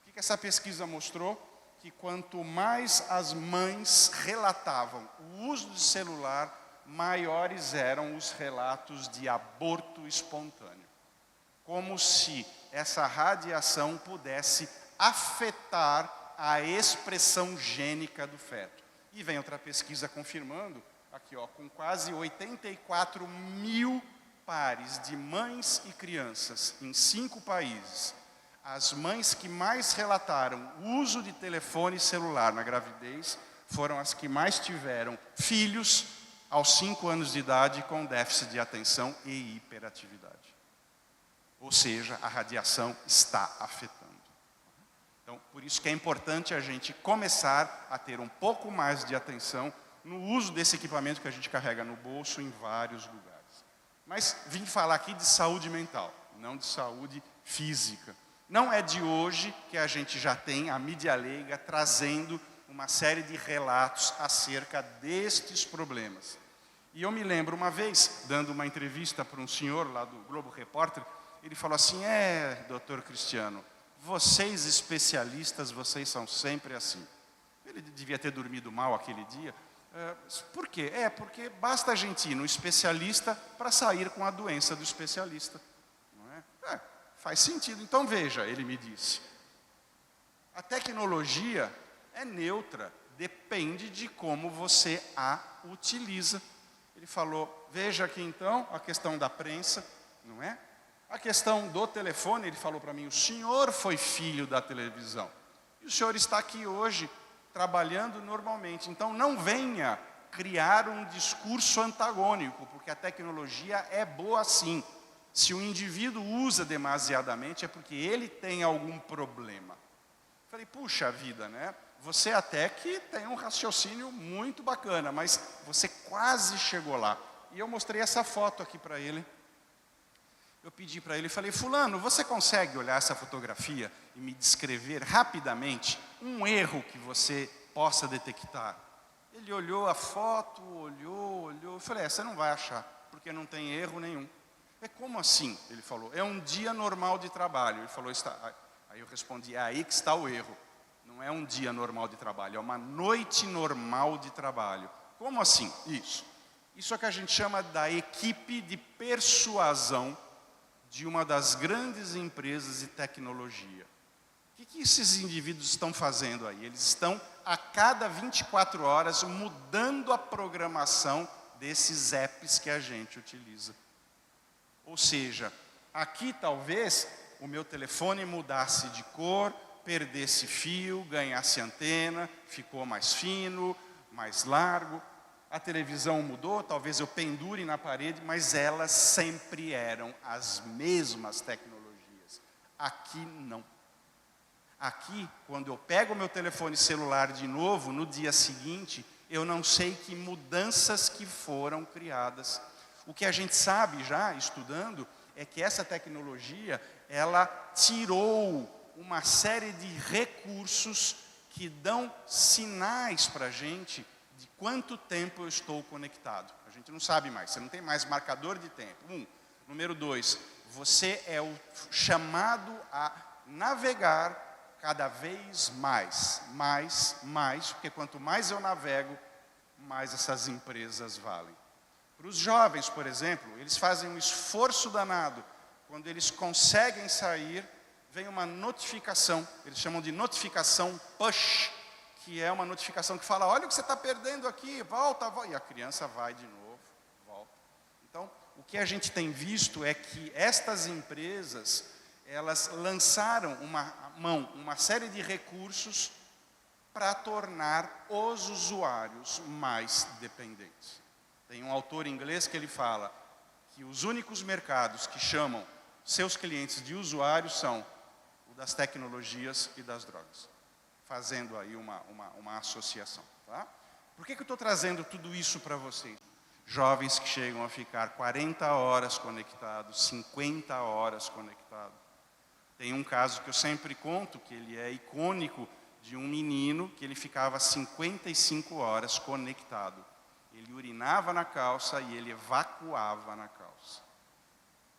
O que essa pesquisa mostrou? Que quanto mais as mães relatavam o uso de celular, maiores eram os relatos de aborto espontâneo. Como se essa radiação pudesse afetar a expressão gênica do feto. E vem outra pesquisa confirmando, aqui com quase 84 mil pares de mães e crianças em 5 países. As mães que mais relataram o uso de telefone celular na gravidez foram as que mais tiveram filhos aos 5 anos de idade com déficit de atenção e hiperatividade. Ou seja, a radiação está afetando. Então, por isso que é importante a gente começar a ter um pouco mais de atenção no uso desse equipamento que a gente carrega no bolso em vários lugares. Mas vim falar aqui de saúde mental, não de saúde física. Não é de hoje que a gente já tem a mídia leiga trazendo uma série de relatos acerca destes problemas. E eu me lembro uma vez, dando uma entrevista para um senhor lá do Globo Repórter, ele falou assim, doutor Cristiano, vocês especialistas, vocês são sempre assim. Ele devia ter dormido mal aquele dia. Por quê? Porque basta a gente ir no especialista para sair com a doença do especialista. Não é? Faz sentido. Então veja, ele me disse, a tecnologia é neutra, depende de como você a utiliza. Ele falou, veja aqui então a questão da prensa, não é? A questão do telefone, ele falou para mim, o senhor foi filho da televisão. E o senhor está aqui hoje, trabalhando normalmente. Então não venha criar um discurso antagônico, porque a tecnologia é boa sim. Se o indivíduo usa demasiadamente, é porque ele tem algum problema. Falei, puxa vida, né? Você até que tem um raciocínio muito bacana, mas você quase chegou lá. E eu mostrei essa foto aqui para ele. Eu pedi para ele, falei, fulano, você consegue olhar essa fotografia e me descrever rapidamente um erro que você possa detectar? Ele olhou a foto, olhou. Eu falei, você não vai achar, porque não tem erro nenhum. Como assim? Ele falou, é um dia normal de trabalho. Ele falou, aí eu respondi, é aí que está o erro. Não é um dia normal de trabalho, é uma noite normal de trabalho. Como assim? Isso é que a gente chama da equipe de persuasão de uma das grandes empresas de tecnologia. O que esses indivíduos estão fazendo aí? Eles estão, a cada 24 horas, mudando a programação desses apps que a gente utiliza. Ou seja, aqui talvez o meu telefone mudasse de cor, perdesse fio, ganhasse antena, ficou mais fino, mais largo. A televisão mudou, talvez eu pendure na parede, mas elas sempre eram as mesmas tecnologias. Aqui não. Aqui, quando eu pego o meu telefone celular de novo, no dia seguinte, eu não sei que mudanças que foram criadas. O que a gente sabe já, estudando, é que essa tecnologia, ela tirou uma série de recursos que dão sinais para a gente de quanto tempo eu estou conectado. A gente não sabe mais, você não tem mais marcador de tempo. Número 2, você é o chamado a navegar cada vez mais, porque quanto mais eu navego, mais essas empresas valem. Para os jovens, por exemplo, eles fazem um esforço danado. Quando eles conseguem sair, vem uma notificação, eles chamam de notificação push, que é uma notificação que fala, olha o que você está perdendo aqui, volta, e a criança vai de novo, volta. Então, o que a gente tem visto é que estas empresas, elas lançaram uma série de recursos para tornar os usuários mais dependentes. Tem um autor inglês que ele fala que os únicos mercados que chamam seus clientes de usuários são o das tecnologias e das drogas. Fazendo aí uma associação. Tá? Por que eu estou trazendo tudo isso para vocês? Jovens que chegam a ficar 40 horas conectados, 50 horas conectados. Tem um caso que eu sempre conto, que ele é icônico, de um menino que ele ficava 55 horas conectado. Ele urinava na calça e ele evacuava na calça.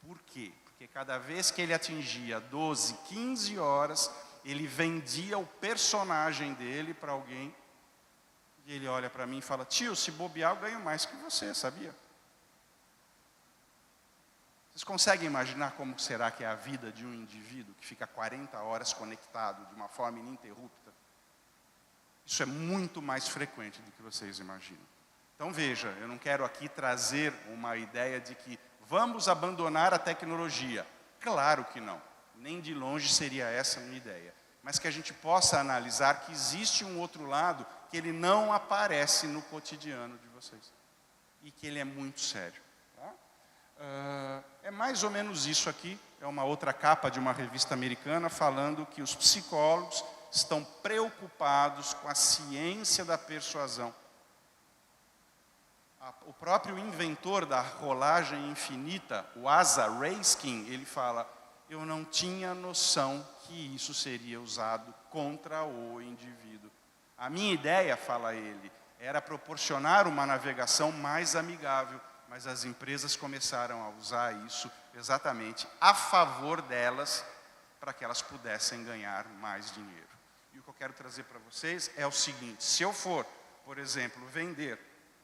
Por quê? Porque cada vez que ele atingia 12, 15 horas, ele vendia o personagem dele para alguém. E ele olha para mim e fala, tio, se bobear eu ganho mais que você, sabia? Vocês conseguem imaginar como será que é a vida de um indivíduo que fica 40 horas conectado de uma forma ininterrupta? Isso é muito mais frequente do que vocês imaginam. Então veja, eu não quero aqui trazer uma ideia de que vamos abandonar a tecnologia. Claro que não. Nem de longe seria essa a minha ideia. Mas que a gente possa analisar que existe um outro lado que ele não aparece no cotidiano de vocês. E que ele é muito sério. Tá? É mais ou menos isso aqui. É uma outra capa de uma revista americana falando que os psicólogos estão preocupados com a ciência da persuasão. O próprio inventor da rolagem infinita, o Asa Raskin, ele fala: eu não tinha noção que isso seria usado contra o indivíduo. A minha ideia, fala ele, era proporcionar uma navegação mais amigável, mas as empresas começaram a usar isso exatamente a favor delas, para que elas pudessem ganhar mais dinheiro. E o que eu quero trazer para vocês é o seguinte: se eu for, por exemplo, vender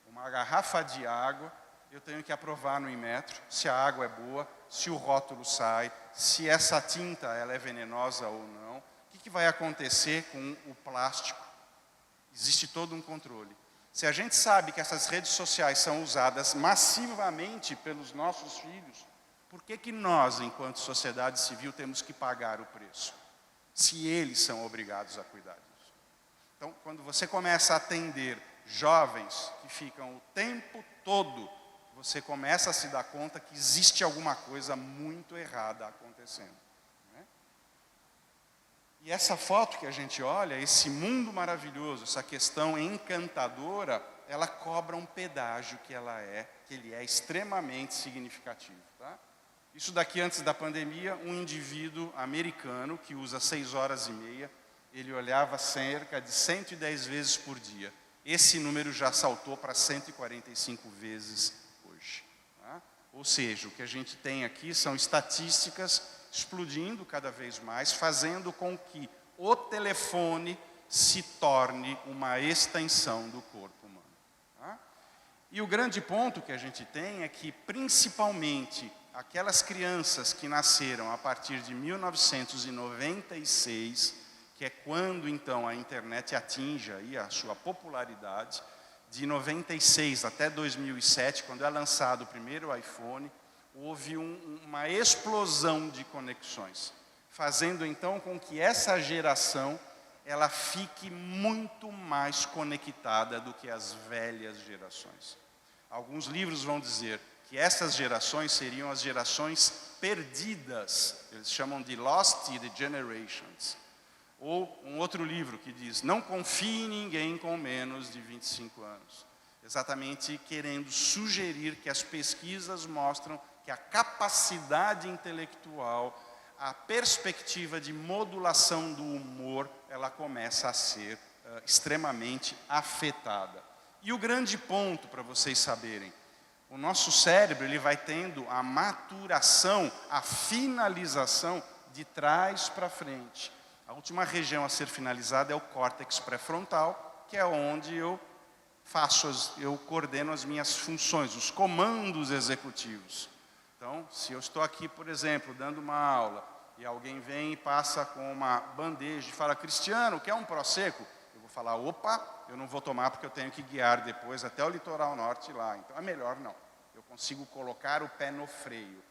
uma garrafa de água, eu tenho que aprovar no Inmetro se a água é boa, se o rótulo sai, se essa tinta ela é venenosa ou não. O que vai acontecer com o plástico? Existe todo um controle. Se a gente sabe que essas redes sociais são usadas massivamente pelos nossos filhos, por que nós, enquanto sociedade civil, temos que pagar o preço? Se eles são obrigados a cuidar disso. Então, quando você começa a atender jovens que ficam o tempo todo, você começa a se dar conta que existe alguma coisa muito errada acontecendo. Né? E essa foto que a gente olha, esse mundo maravilhoso, essa questão encantadora, ela cobra um pedágio que ele é extremamente significativo. Tá? Isso daqui, antes da pandemia, um indivíduo americano que usa 6 horas e meia, ele olhava cerca de 110 vezes por dia. Esse número já saltou para 145 vezes hoje. Tá? Ou seja, o que a gente tem aqui são estatísticas explodindo cada vez mais, fazendo com que o telefone se torne uma extensão do corpo humano. Tá? E o grande ponto que a gente tem é que, principalmente, aquelas crianças que nasceram a partir de 1996, que é quando então a internet atinge aí a sua popularidade, de 96 até 2007, quando é lançado o primeiro iPhone, houve uma explosão de conexões, fazendo então com que essa geração ela fique muito mais conectada do que as velhas gerações. Alguns livros vão dizer que essas gerações seriam as gerações perdidas, eles chamam de Lost Generations. Ou um outro livro que diz: não confie em ninguém com menos de 25 anos. Exatamente querendo sugerir que as pesquisas mostram que a capacidade intelectual, a perspectiva de modulação do humor, ela começa a ser extremamente afetada. E o grande ponto para vocês saberem, o nosso cérebro ele vai tendo a maturação, a finalização de trás para frente. A última região a ser finalizada é o córtex pré-frontal, que é onde eu coordeno as minhas funções, os comandos executivos. Então, se eu estou aqui, por exemplo, dando uma aula, e alguém vem e passa com uma bandeja e fala: Cristiano, quer um Prosecco? Eu vou falar: opa, eu não vou tomar porque eu tenho que guiar depois até o litoral norte lá. Então é melhor não. Eu consigo colocar o pé no freio.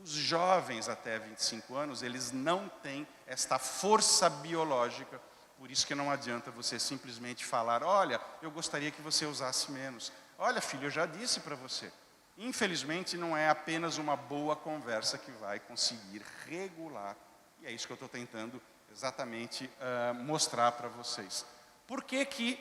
Os jovens até 25 anos, eles não têm esta força biológica, por isso que não adianta você simplesmente falar: olha, eu gostaria que você usasse menos. Olha, filho, eu já disse para você. Infelizmente, não é apenas uma boa conversa que vai conseguir regular. E é isso que eu estou tentando exatamente mostrar para vocês. Por que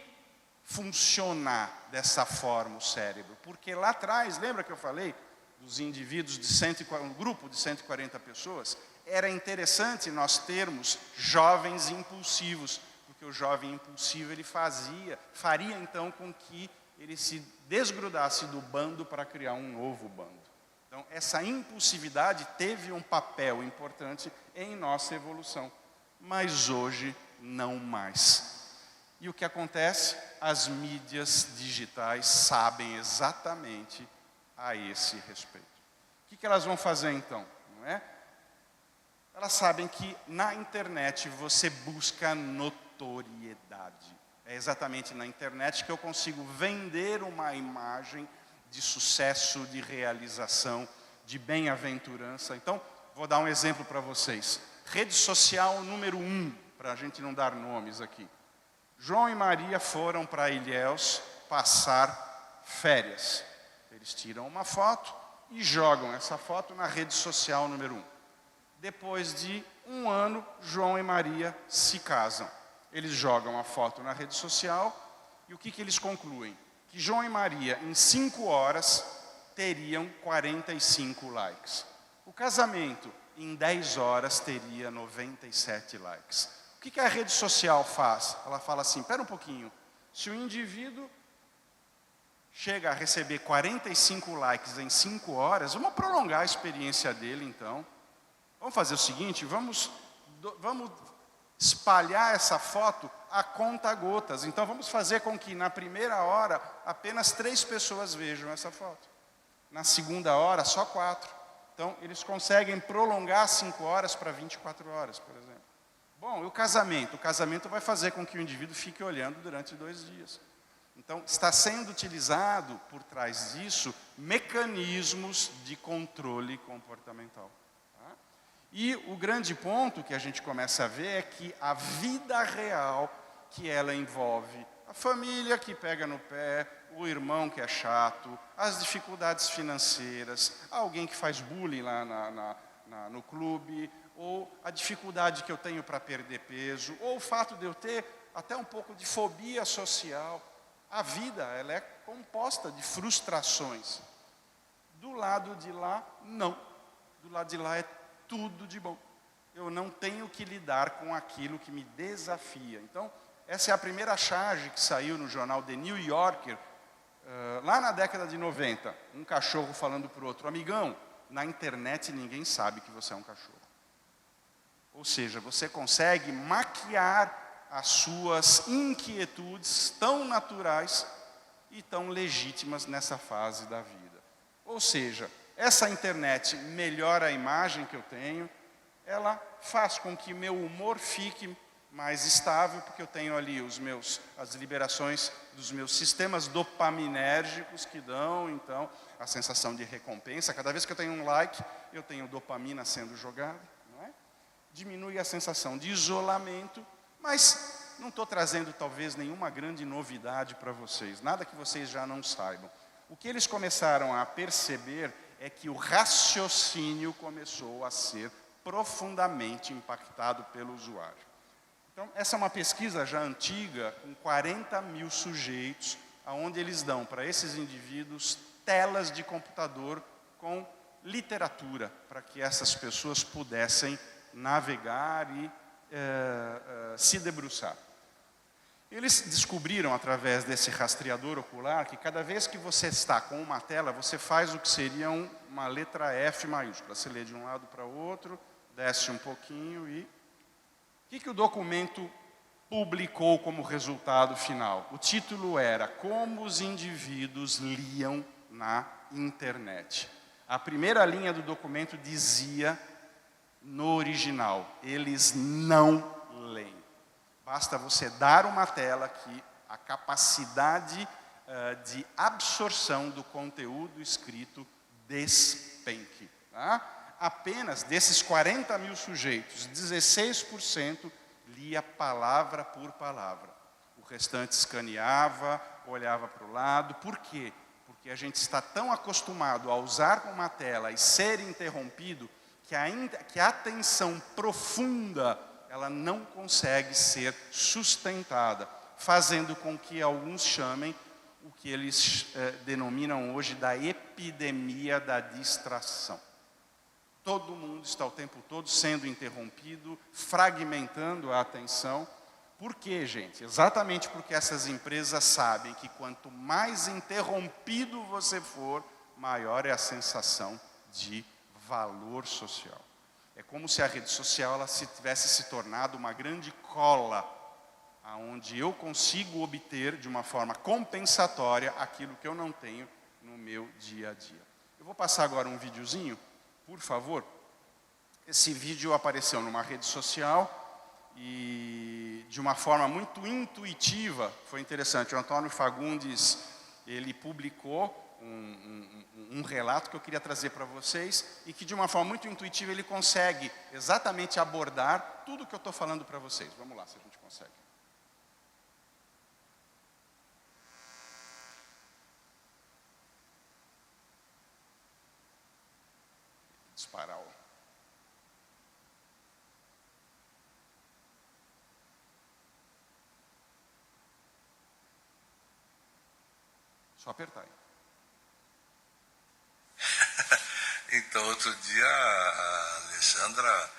funcionar dessa forma o cérebro? Porque lá atrás, lembra que eu falei dos indivíduos de um grupo de 140 pessoas? Era interessante nós termos jovens impulsivos, porque o jovem impulsivo ele faria então com que ele se desgrudasse do bando para criar um novo bando. Então, essa impulsividade teve um papel importante em nossa evolução, mas hoje não mais. E o que acontece? As mídias digitais sabem exatamente a esse respeito. O que elas vão fazer então? Não é? Elas sabem que na internet você busca notoriedade. É exatamente na internet que eu consigo vender uma imagem de sucesso, de realização, de bem-aventurança. Então, vou dar um exemplo para vocês. Rede social número 1, para a gente não dar nomes aqui. João e Maria foram para Ilhéus passar férias. Eles tiram uma foto e jogam essa foto na rede social número 1. Depois de um ano, João e Maria se casam. Eles jogam a foto na rede social e o que eles concluem? que João e Maria, em 5 horas, teriam 45 likes. O casamento, em 10 horas, teria 97 likes. O que a rede social faz? Ela fala assim, espera um pouquinho, se o indivíduo chega a receber 45 likes em 5 horas, vamos prolongar a experiência dele, então. Vamos fazer o seguinte, vamos espalhar essa foto a conta-gotas. Então, vamos fazer com que, na primeira hora, apenas 3 pessoas vejam essa foto. Na segunda hora, só 4. Então, eles conseguem prolongar 5 horas para 24 horas, por exemplo. Bom, e o casamento? O casamento vai fazer com que o indivíduo fique olhando durante 2 dias. Então, está sendo utilizado, por trás disso, mecanismos de controle comportamental. Tá? E o grande ponto que a gente começa a ver é que a vida real, que ela envolve a família que pega no pé, o irmão que é chato, as dificuldades financeiras, alguém que faz bullying lá no clube, ou a dificuldade que eu tenho para perder peso, ou o fato de eu ter até um pouco de fobia social. A vida, ela é composta de frustrações. Do lado de lá, não. Do lado de lá é tudo de bom. Eu não tenho que lidar com aquilo que me desafia. Então, essa é a primeira charge que saiu no jornal The New Yorker, lá na década de 90. Um cachorro falando para o outro, amigão, na internet ninguém sabe que você é um cachorro. Ou seja, você consegue maquiar as suas inquietudes tão naturais e tão legítimas nessa fase da vida. Ou seja, essa internet melhora a imagem que eu tenho, ela faz com que meu humor fique mais estável, porque eu tenho ali as liberações dos meus sistemas dopaminérgicos que dão, então, a sensação de recompensa. Cada vez que eu tenho um like, eu tenho dopamina sendo jogada, não é? Diminui a sensação de isolamento, mas não estou trazendo talvez nenhuma grande novidade para vocês, nada que vocês já não saibam. O que eles começaram a perceber é que o raciocínio começou a ser profundamente impactado pelo usuário. Então, essa é uma pesquisa já antiga, com 40 mil sujeitos, onde eles dão para esses indivíduos telas de computador com literatura, para que essas pessoas pudessem navegar e se debruçar. Eles descobriram, através desse rastreador ocular, que cada vez que você está com uma tela, você faz o que seria uma letra F maiúscula. Você lê de um lado para o outro, desce um pouquinho e... O que o documento publicou como resultado final? O título era Como os indivíduos liam na internet. A primeira linha do documento dizia, no original, eles não leem. Basta você dar uma tela que a capacidade de absorção do conteúdo escrito despenque. Tá? Apenas desses 40 mil sujeitos, 16% lia palavra por palavra. O restante escaneava, olhava para o lado. Por quê? Porque a gente está tão acostumado a usar uma tela e ser interrompido, que a atenção profunda, ela não consegue ser sustentada, fazendo com que alguns chamem o que eles denominam hoje da epidemia da distração. Todo mundo está o tempo todo sendo interrompido, fragmentando a atenção. Por quê, gente? Exatamente porque essas empresas sabem que quanto mais interrompido você for, maior é a sensação de valor social. É como se a rede social ela tivesse se tornado uma grande cola, onde eu consigo obter de uma forma compensatória aquilo que eu não tenho no meu dia a dia. Eu vou passar agora um videozinho. Por favor, esse vídeo apareceu numa rede social e de uma forma muito intuitiva, foi interessante. O Antônio Fagundes, ele publicou um relato que eu queria trazer para vocês e que de uma forma muito intuitiva ele consegue exatamente abordar tudo que eu estou falando para vocês. Vamos lá, se a gente consegue. Disparar o... Só apertar aí. Então, outro dia a Alexandra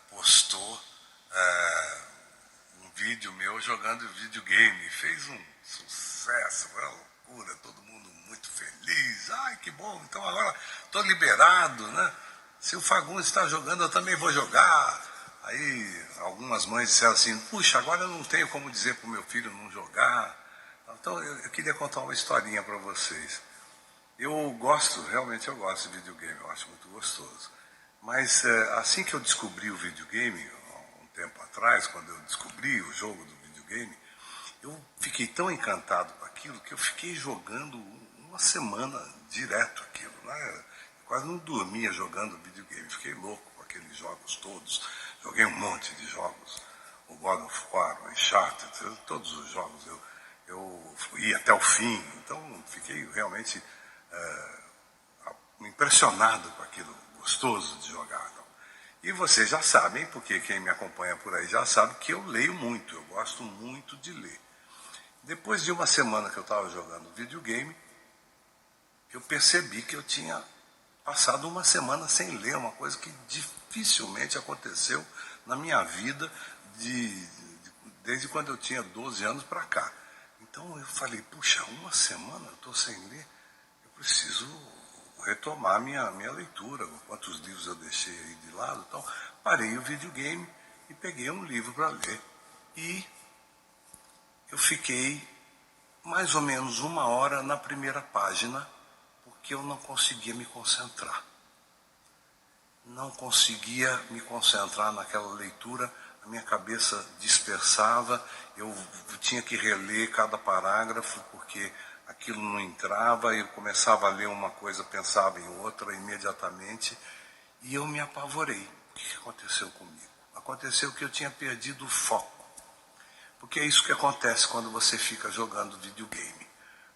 postou um vídeo meu jogando videogame. Fez um sucesso, foi uma loucura, todo mundo muito feliz. Ai, que bom, então agora estou liberado, né? Se o Fagundes está jogando, eu também vou jogar. Aí algumas mães disseram assim, puxa, agora eu não tenho como dizer para o meu filho não jogar. Então eu queria contar uma historinha para vocês. Eu gosto, realmente eu gosto de videogame, eu acho muito gostoso. Mas assim que eu descobri o videogame, há um tempo atrás, quando eu descobri o jogo do videogame, eu fiquei tão encantado com aquilo que eu fiquei jogando uma semana direto aquilo, né? Eu quase não dormia jogando videogame, fiquei louco com aqueles jogos todos. Joguei um monte de jogos, o God of War, o Uncharted, todos os jogos eu ia até o fim, então fiquei realmente impressionado com aquilo, gostoso de jogar. Então. E vocês já sabem, porque quem me acompanha por aí já sabe que eu leio muito, eu gosto muito de ler. Depois de uma semana que eu estava jogando videogame, eu percebi que eu tinha passado uma semana sem ler, uma coisa que dificilmente aconteceu na minha vida desde quando eu tinha 12 anos para cá. Então eu falei, puxa, uma semana eu estou sem ler, eu preciso retomar minha leitura, quantos livros eu deixei aí de lado. Então parei o videogame e peguei um livro para ler. E eu fiquei mais ou menos 1 hora na primeira página, porque eu não conseguia me concentrar. Não conseguia me concentrar naquela leitura, a minha cabeça dispersava, eu tinha que reler cada parágrafo, porque aquilo não entrava, eu começava a ler uma coisa, pensava em outra imediatamente, e eu me apavorei. O que aconteceu comigo? Aconteceu que eu tinha perdido o foco. Porque é isso que acontece quando você fica jogando videogame.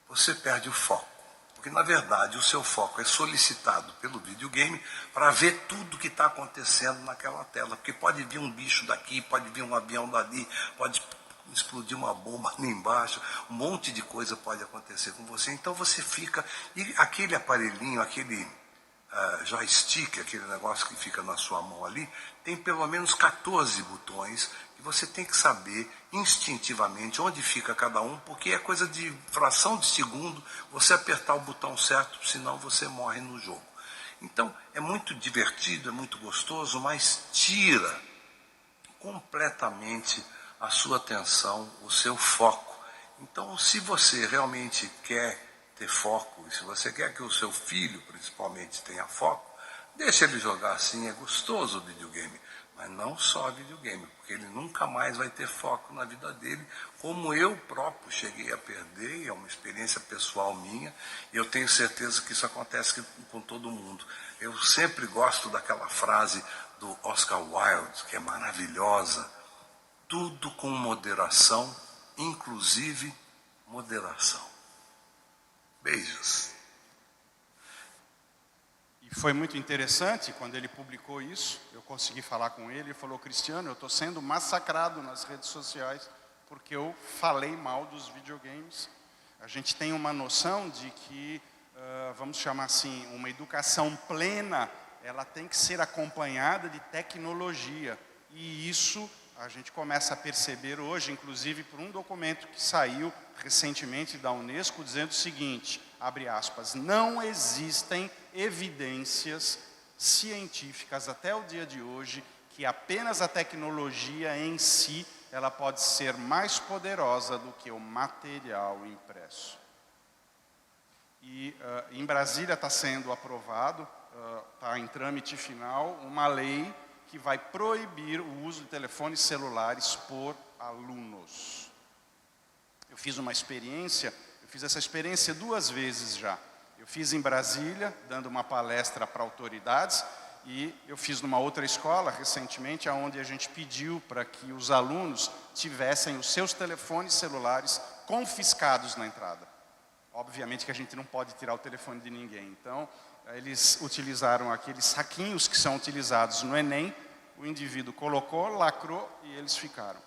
Você perde o foco. Porque, na verdade, o seu foco é solicitado pelo videogame para ver tudo que está acontecendo naquela tela. Porque pode vir um bicho daqui, pode vir um avião dali, pode explodir uma bomba ali embaixo, um monte de coisa pode acontecer com você. Então você fica... E aquele aparelhinho, aquele joystick, aquele negócio que fica na sua mão ali, tem pelo menos 14 botões que você tem que saber instintivamente onde fica cada um, porque é coisa de fração de segundo você apertar o botão certo, senão você morre no jogo. Então é muito divertido, é muito gostoso, mas tira completamente a sua atenção, o seu foco. Então, se você realmente quer ter foco, e se você quer que o seu filho, principalmente, tenha foco, deixa ele jogar assim, é gostoso o videogame. Mas não só videogame, porque ele nunca mais vai ter foco na vida dele, como eu próprio cheguei a perder, e é uma experiência pessoal minha, e eu tenho certeza que isso acontece com todo mundo. Eu sempre gosto daquela frase do Oscar Wilde, que é maravilhosa: tudo com moderação, inclusive moderação. Beijos. E foi muito interessante, quando ele publicou isso, eu consegui falar com ele, ele falou: Cristiano, eu estou sendo massacrado nas redes sociais porque eu falei mal dos videogames. A gente tem uma noção de que, vamos chamar assim, uma educação plena, ela tem que ser acompanhada de tecnologia. E isso a gente começa a perceber hoje, inclusive por um documento que saiu recentemente da Unesco, dizendo o seguinte, abre aspas, não existem evidências científicas até o dia de hoje que apenas a tecnologia em si, ela pode ser mais poderosa do que o material impresso. E em Brasília está sendo aprovado, está em trâmite final, uma lei que vai proibir o uso de telefones celulares por alunos. Eu fiz uma experiência, eu fiz essa experiência 2 vezes já. Eu fiz em Brasília, dando uma palestra para autoridades, e eu fiz numa outra escola recentemente, onde a gente pediu para que os alunos tivessem os seus telefones celulares confiscados na entrada. Obviamente que a gente não pode tirar o telefone de ninguém, então eles utilizaram aqueles saquinhos que são utilizados no Enem, o indivíduo colocou, lacrou e eles ficaram.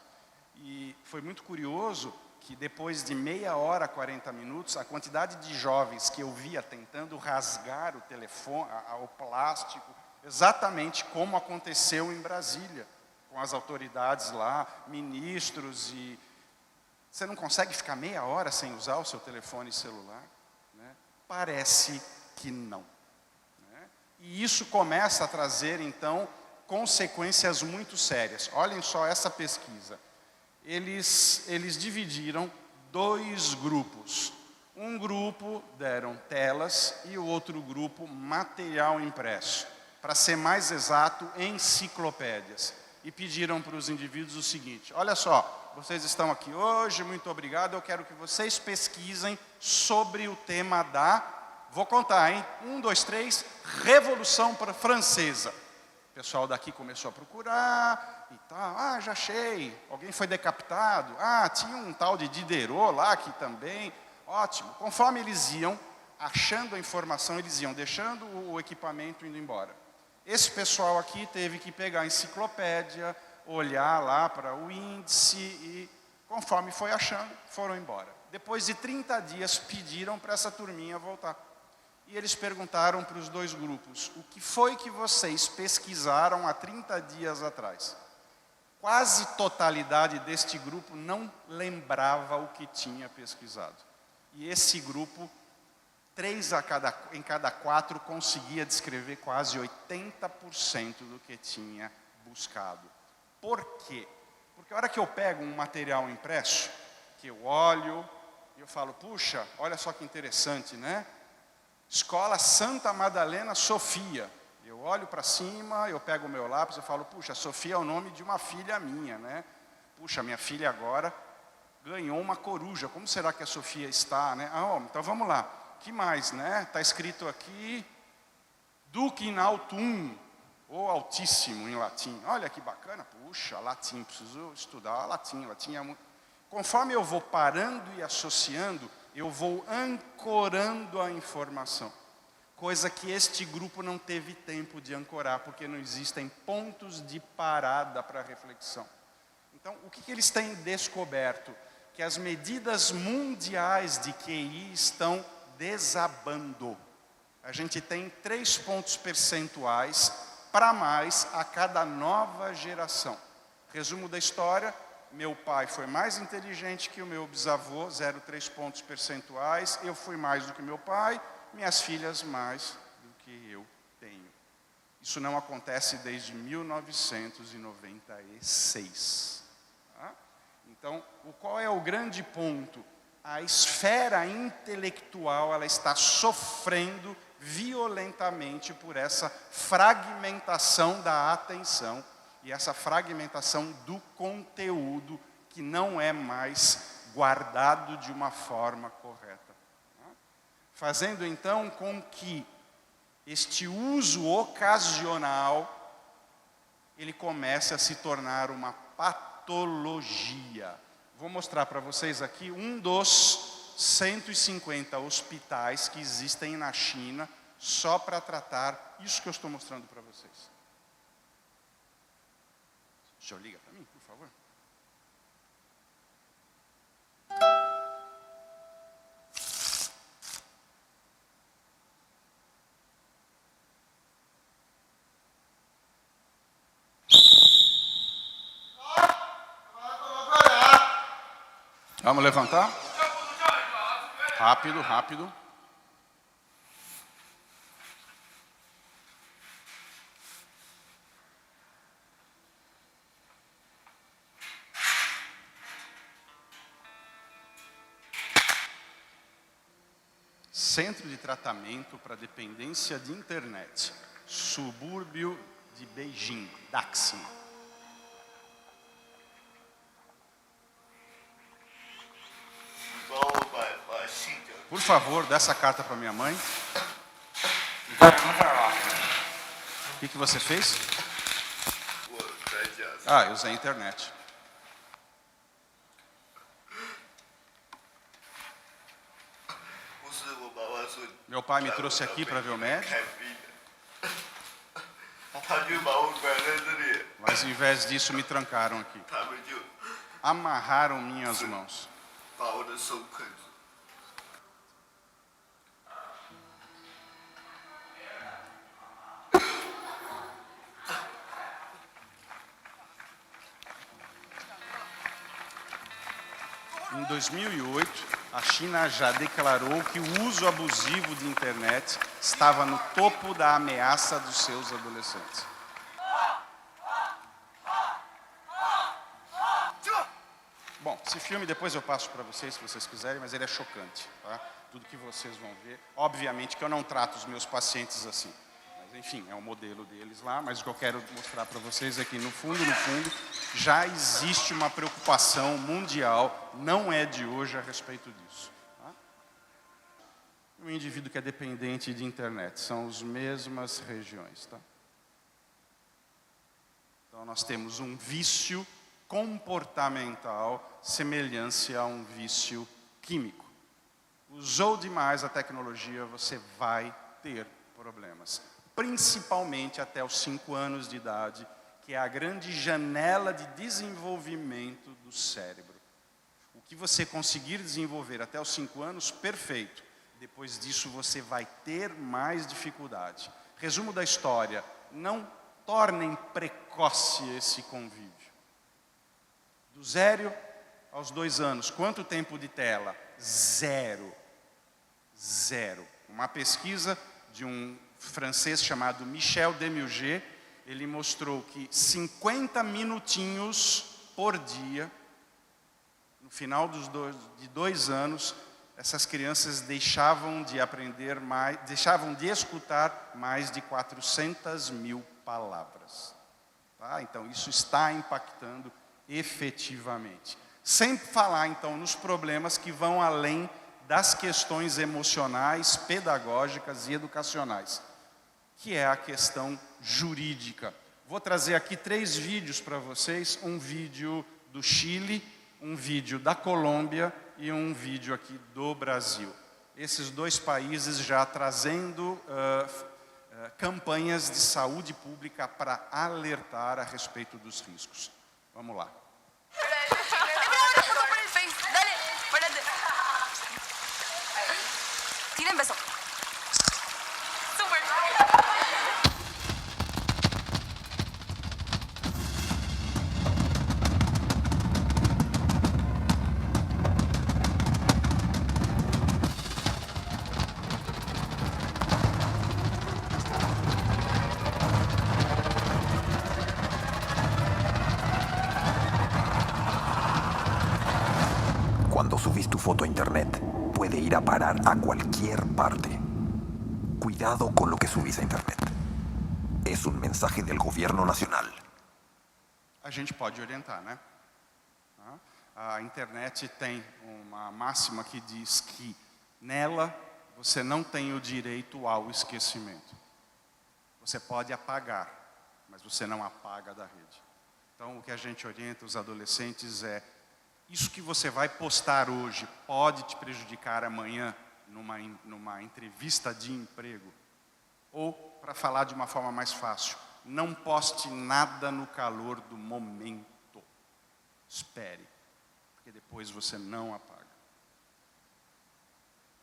E foi muito curioso, que depois de meia hora, 40 minutos, a quantidade de jovens que eu via tentando rasgar o telefone, o plástico, exatamente como aconteceu em Brasília, com as autoridades lá, ministros e... Você não consegue ficar meia hora sem usar o seu telefone celular? Né? Parece que não. Né? E isso começa a trazer, então, consequências muito sérias. Olhem só essa pesquisa. Eles dividiram 2 grupos. Um grupo deram telas e o outro grupo material impresso. Para ser mais exato, enciclopédias. E pediram para os indivíduos o seguinte: olha só, vocês estão aqui hoje, muito obrigado, eu quero que vocês pesquisem sobre o tema da, vou contar, hein? 1, 2, 3, Revolução Francesa. O pessoal daqui começou a procurar e tal. Ah, já achei. Alguém foi decapitado. Ah, tinha um tal de Diderot lá que também. Ótimo. Conforme eles iam achando a informação, eles iam deixando o equipamento indo embora. Esse pessoal aqui teve que pegar a enciclopédia, olhar lá para o índice e, conforme foi achando, foram embora. Depois de 30 dias, pediram para essa turminha voltar. E eles perguntaram para os 2 grupos: o que foi que vocês pesquisaram há 30 dias atrás? Quase totalidade deste grupo não lembrava o que tinha pesquisado. E esse grupo, 3 em cada 4, conseguia descrever quase 80% do que tinha buscado. Por quê? Porque a hora que eu pego um material impresso, que eu olho, e eu falo, puxa, olha só que interessante, né? Escola Santa Madalena Sofia. Eu olho para cima, eu pego o meu lápis, eu falo, puxa, Sofia é o nome de uma filha minha, né? Puxa, minha filha agora ganhou uma coruja. Como será que a Sofia está, né? Ah, então vamos lá. Que mais, né? Está escrito aqui, Duc in altum, ou altíssimo em latim. Olha que bacana, puxa, latim, preciso estudar latim. Latim é muito... Conforme eu vou parando e associando, eu vou ancorando a informação. Coisa que este grupo não teve tempo de ancorar, porque não existem pontos de parada para reflexão. Então, o que eles têm descoberto? Que as medidas mundiais de QI estão desabando. A gente tem 3 pontos percentuais para mais a cada nova geração. Resumo da história: meu pai foi mais inteligente que o meu bisavô, 0,3 pontos percentuais. Eu fui mais do que meu pai, minhas filhas mais do que eu tenho. Isso não acontece desde 1996. Tá? Então, qual é o grande ponto? A esfera intelectual, ela está sofrendo violentamente por essa fragmentação da atenção e essa fragmentação do conteúdo que não é mais guardado de uma forma correta. Fazendo então com que este uso ocasional ele comece a se tornar uma patologia. Vou mostrar para vocês aqui um dos 150 hospitais que existem na China só para tratar isso que eu estou mostrando para vocês. O senhor liga para mim, por favor. Vamos levantar? Rápido, rápido. Centro de tratamento para dependência de internet. Subúrbio de Beijing, Daxing. Por favor, dá essa carta para minha mãe. O que você fez? Ah, eu usei a internet. Meu pai me trouxe aqui para ver o médico. Mas, ao invés disso, me trancaram aqui. Amarraram minhas mãos. 把我的手捆住。Em 2008, a China já declarou que o uso abusivo de internet estava no topo da ameaça dos seus adolescentes. Bom, esse filme depois eu passo para vocês, se vocês quiserem, mas ele é chocante, tá? Tudo que vocês vão ver. Obviamente que eu não trato os meus pacientes assim. Mas, enfim, é o modelo deles lá, mas o que eu quero mostrar para vocês é que, no fundo, já existe uma preocupação mundial, não é de hoje, a respeito disso. Tá? O indivíduo que é dependente de internet, são as mesmas regiões. Tá? Então, nós temos um vício comportamental semelhante a um vício químico. Usou demais a tecnologia, você vai ter problemas. Principalmente até os 5 anos de idade, que é a grande janela de desenvolvimento do cérebro. O que você conseguir desenvolver até os 5 anos, perfeito. Depois disso você vai ter mais dificuldade. Resumo da história, não tornem precoce esse convívio. Do 0 aos 2 anos, quanto tempo de tela? 0. Uma pesquisa de um francês chamado Michel Demurger, ele mostrou que 50 minutinhos por dia, no final de 2 anos, essas crianças deixavam de aprender mais, deixavam de escutar mais de 400.000 palavras. Tá? Então, isso está impactando efetivamente. Sem falar, então, nos problemas que vão além das questões emocionais, pedagógicas e educacionais, que é a questão jurídica. Vou trazer aqui 3 vídeos para vocês, um vídeo do Chile, um vídeo da Colômbia e um vídeo aqui do Brasil. Esses 2 países já trazendo campanhas de saúde pública para alertar a respeito dos riscos. Vamos lá. Tiren beso. Super. Cuando subís tu foto a internet, puede ir a parar a cualquier parte. Cuidado con lo que subís a internet. Es un mensaje del gobierno nacional. A gente pode orientar, né? A internet tem uma máxima que diz que nela você não tem o direito ao esquecimento. Você pode apagar, mas você não apaga da rede. Então, o que a gente orienta os adolescentes é: isso que você vai postar hoje pode te prejudicar amanhã numa entrevista de emprego? Ou, para falar de uma forma mais fácil, não poste nada no calor do momento. Espere, porque depois você não apaga.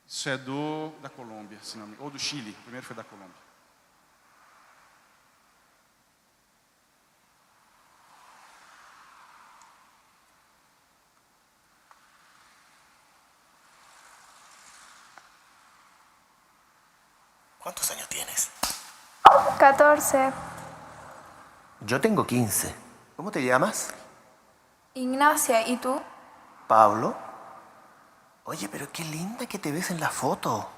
Isso é da Colômbia, se não me engano, ou do Chile. Primeiro foi da Colômbia. ¿Cuántos años tienes? 14. Yo tengo 15. ¿Cómo te llamas? Ignacia, ¿y tú? Pablo. Oye, pero qué linda que te ves en la foto.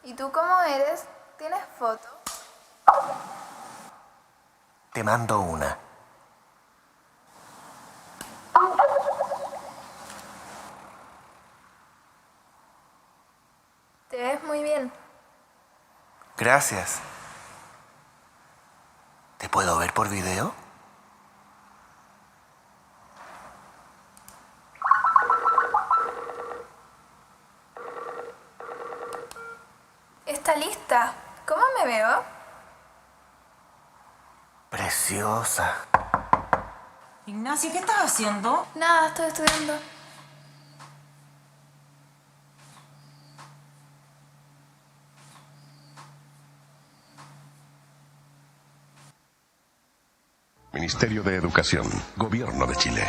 ¿Y tú cómo eres? ¿Tienes foto? Te mando una. Te ves muy bien. Gracias. ¿Te puedo ver por video? Está lista. ¿Cómo me veo? Preciosa. Ignacia, ¿qué estás haciendo? Nada, estoy estudiando. Ministerio de Educación, Gobierno de Chile.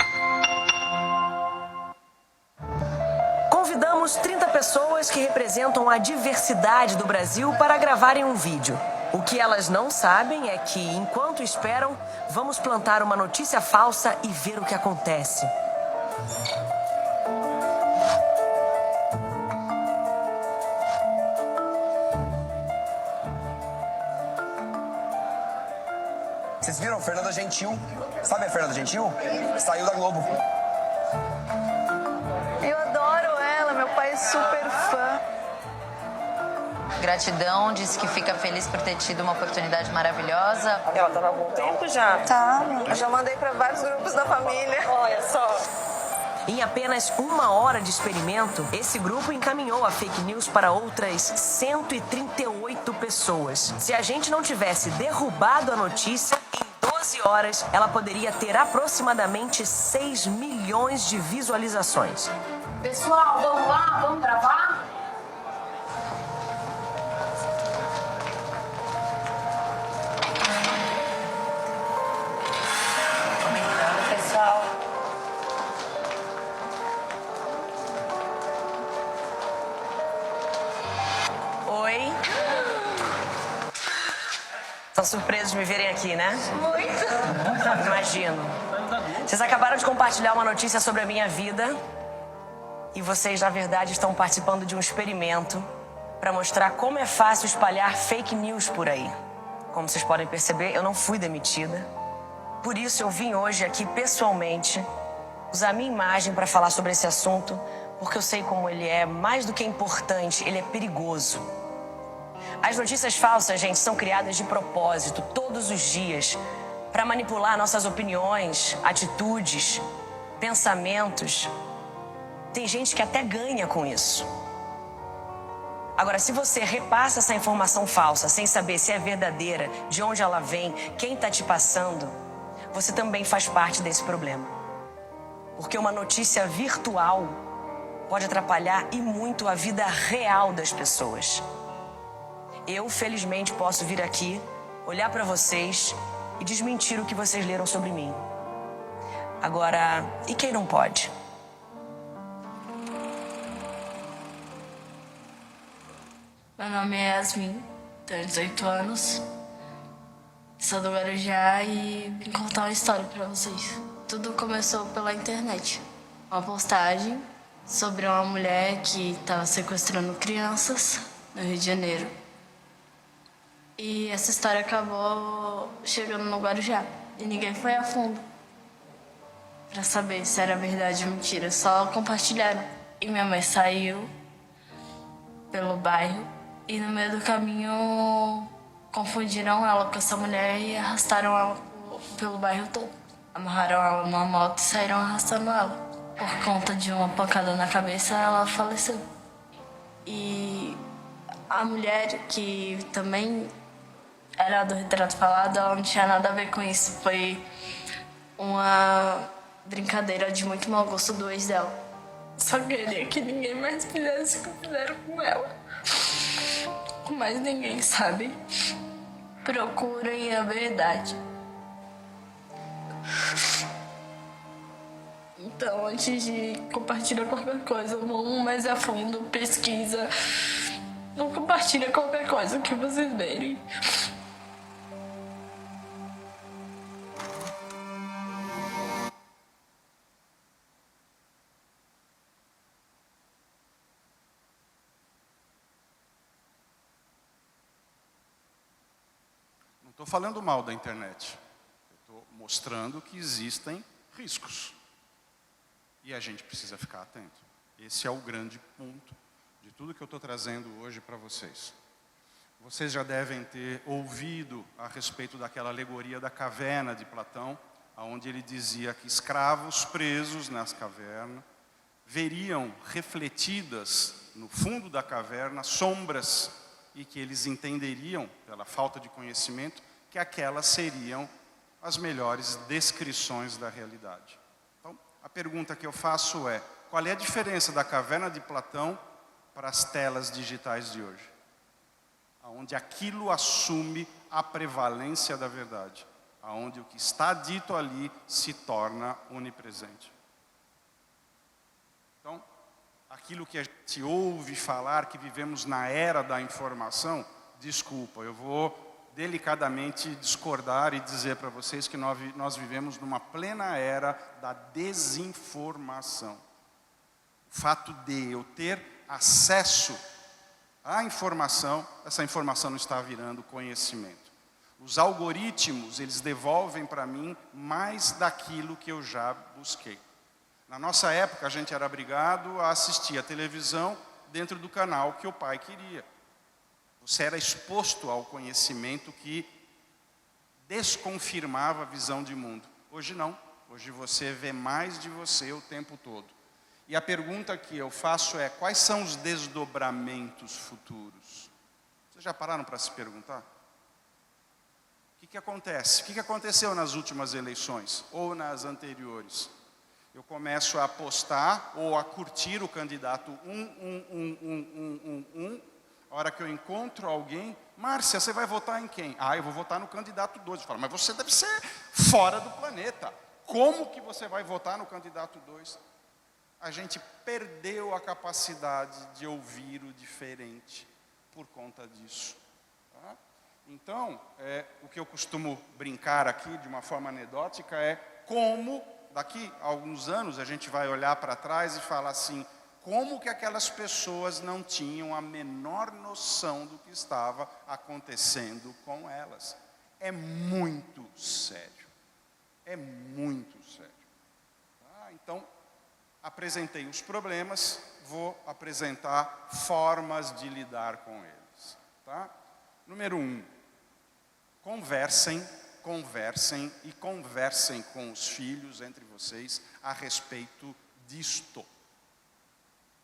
Convidamos 30 pessoas que representam a diversidade do Brasil para gravarem um vídeo. O que elas não sabem é que, enquanto esperam, vamos plantar uma notícia falsa e ver o que acontece. Vocês viram? Fernanda Gentil. Sabe a Fernanda Gentil? Saiu da Globo. Eu adoro ela, meu pai é super fã. Gratidão, disse que fica feliz por ter tido uma oportunidade maravilhosa. Ela tá há algum tempo já? Tá, eu já mandei para vários grupos da família. Olha só. Em apenas 1 hora de experimento, esse grupo encaminhou a fake news para outras 138 pessoas. Se a gente não tivesse derrubado a notícia, em 12 horas, ela poderia ter aproximadamente 6 milhões de visualizações. Pessoal, vamos lá? Vamos gravar? Comentando, pessoal. Oi. Estão surpresos de me verem aqui, né? Muito. Imagino. Vocês acabaram de compartilhar uma notícia sobre a minha vida e vocês, na verdade, estão participando de um experimento para mostrar como é fácil espalhar fake news por aí. Como vocês podem perceber, eu não fui demitida. Por isso, eu vim hoje aqui pessoalmente usar a minha imagem para falar sobre esse assunto, porque eu sei como ele é mais do que importante, ele é perigoso. As notícias falsas, gente, são criadas de propósito, todos os dias, para manipular nossas opiniões, atitudes, pensamentos. Tem gente que até ganha com isso. Agora, se você repassa essa informação falsa sem saber se é verdadeira, de onde ela vem, quem está te passando, você também faz parte desse problema. Porque uma notícia virtual pode atrapalhar e muito a vida real das pessoas. Eu, felizmente, posso vir aqui, olhar para vocês e desmentir o que vocês leram sobre mim. Agora, e quem não pode? Meu nome é Yasmin, tenho 18 anos, sou do Guarujá e vim contar uma história para vocês. Tudo começou pela internet. Uma postagem sobre uma mulher que estava sequestrando crianças no Rio de Janeiro. E essa história acabou chegando no Guarujá. E ninguém foi a fundo para saber se era verdade ou mentira. Só compartilharam. E minha mãe saiu pelo bairro. E no meio do caminho confundiram ela com essa mulher e arrastaram ela pelo bairro todo. Amarraram ela numa moto e saíram arrastando ela. Por conta de uma pancada na cabeça, ela faleceu. E a mulher, que também era do retrato falado, ela não tinha nada a ver com isso. Foi uma brincadeira de muito mau gosto do ex dela. Só queria que ninguém mais fizesse o que fizeram com ela. Mas ninguém sabe. Procurem a verdade. Então, antes de compartilhar qualquer coisa, vão mais a fundo, pesquisa. Não compartilha qualquer coisa que vocês verem. Não estou falando mal da internet. Estou mostrando que existem riscos. E a gente precisa ficar atento. Esse é o grande ponto de tudo que eu estou trazendo hoje para vocês. Vocês já devem ter ouvido a respeito daquela alegoria da caverna de Platão, onde ele dizia que escravos presos nas cavernas veriam refletidas no fundo da caverna sombras e que eles entenderiam, pela falta de conhecimento, que aquelas seriam as melhores descrições da realidade. Então, a pergunta que eu faço é: qual é a diferença da caverna de Platão para as telas digitais de hoje? Onde aquilo assume a prevalência da verdade, onde o que está dito ali se torna onipresente. Então, aquilo que a gente ouve falar, que vivemos na era da informação, desculpa, eu vou delicadamente discordar e dizer para vocês que nós vivemos numa plena era da desinformação. O fato de eu ter acesso à informação, essa informação não está virando conhecimento. Os algoritmos, eles devolvem para mim mais daquilo que eu já busquei. Na nossa época, a gente era obrigado a assistir a televisão dentro do canal que o pai queria. Você era exposto ao conhecimento que desconfirmava a visão de mundo. Hoje não. Hoje você vê mais de você o tempo todo. E a pergunta que eu faço é, quais são os desdobramentos futuros? Vocês já pararam para se perguntar? O que acontece? O que aconteceu nas últimas eleições? Ou nas anteriores? Eu começo a apostar ou a curtir o candidato A hora que eu encontro alguém, Márcia, você vai votar em quem? Ah, eu vou votar no candidato 2. Eu falo, mas você deve ser fora do planeta. Como que você vai votar no candidato 2? A gente perdeu a capacidade de ouvir o diferente por conta disso. Tá? Então, o que eu costumo brincar aqui de uma forma anedótica é como, daqui a alguns anos, a gente vai olhar para trás e falar assim, como que aquelas pessoas não tinham a menor noção do que estava acontecendo com elas. É muito sério. É muito sério. Tá? Então, apresentei os problemas, vou apresentar formas de lidar com eles. Tá? Número 1, conversem e conversem com os filhos, entre vocês, a respeito disto.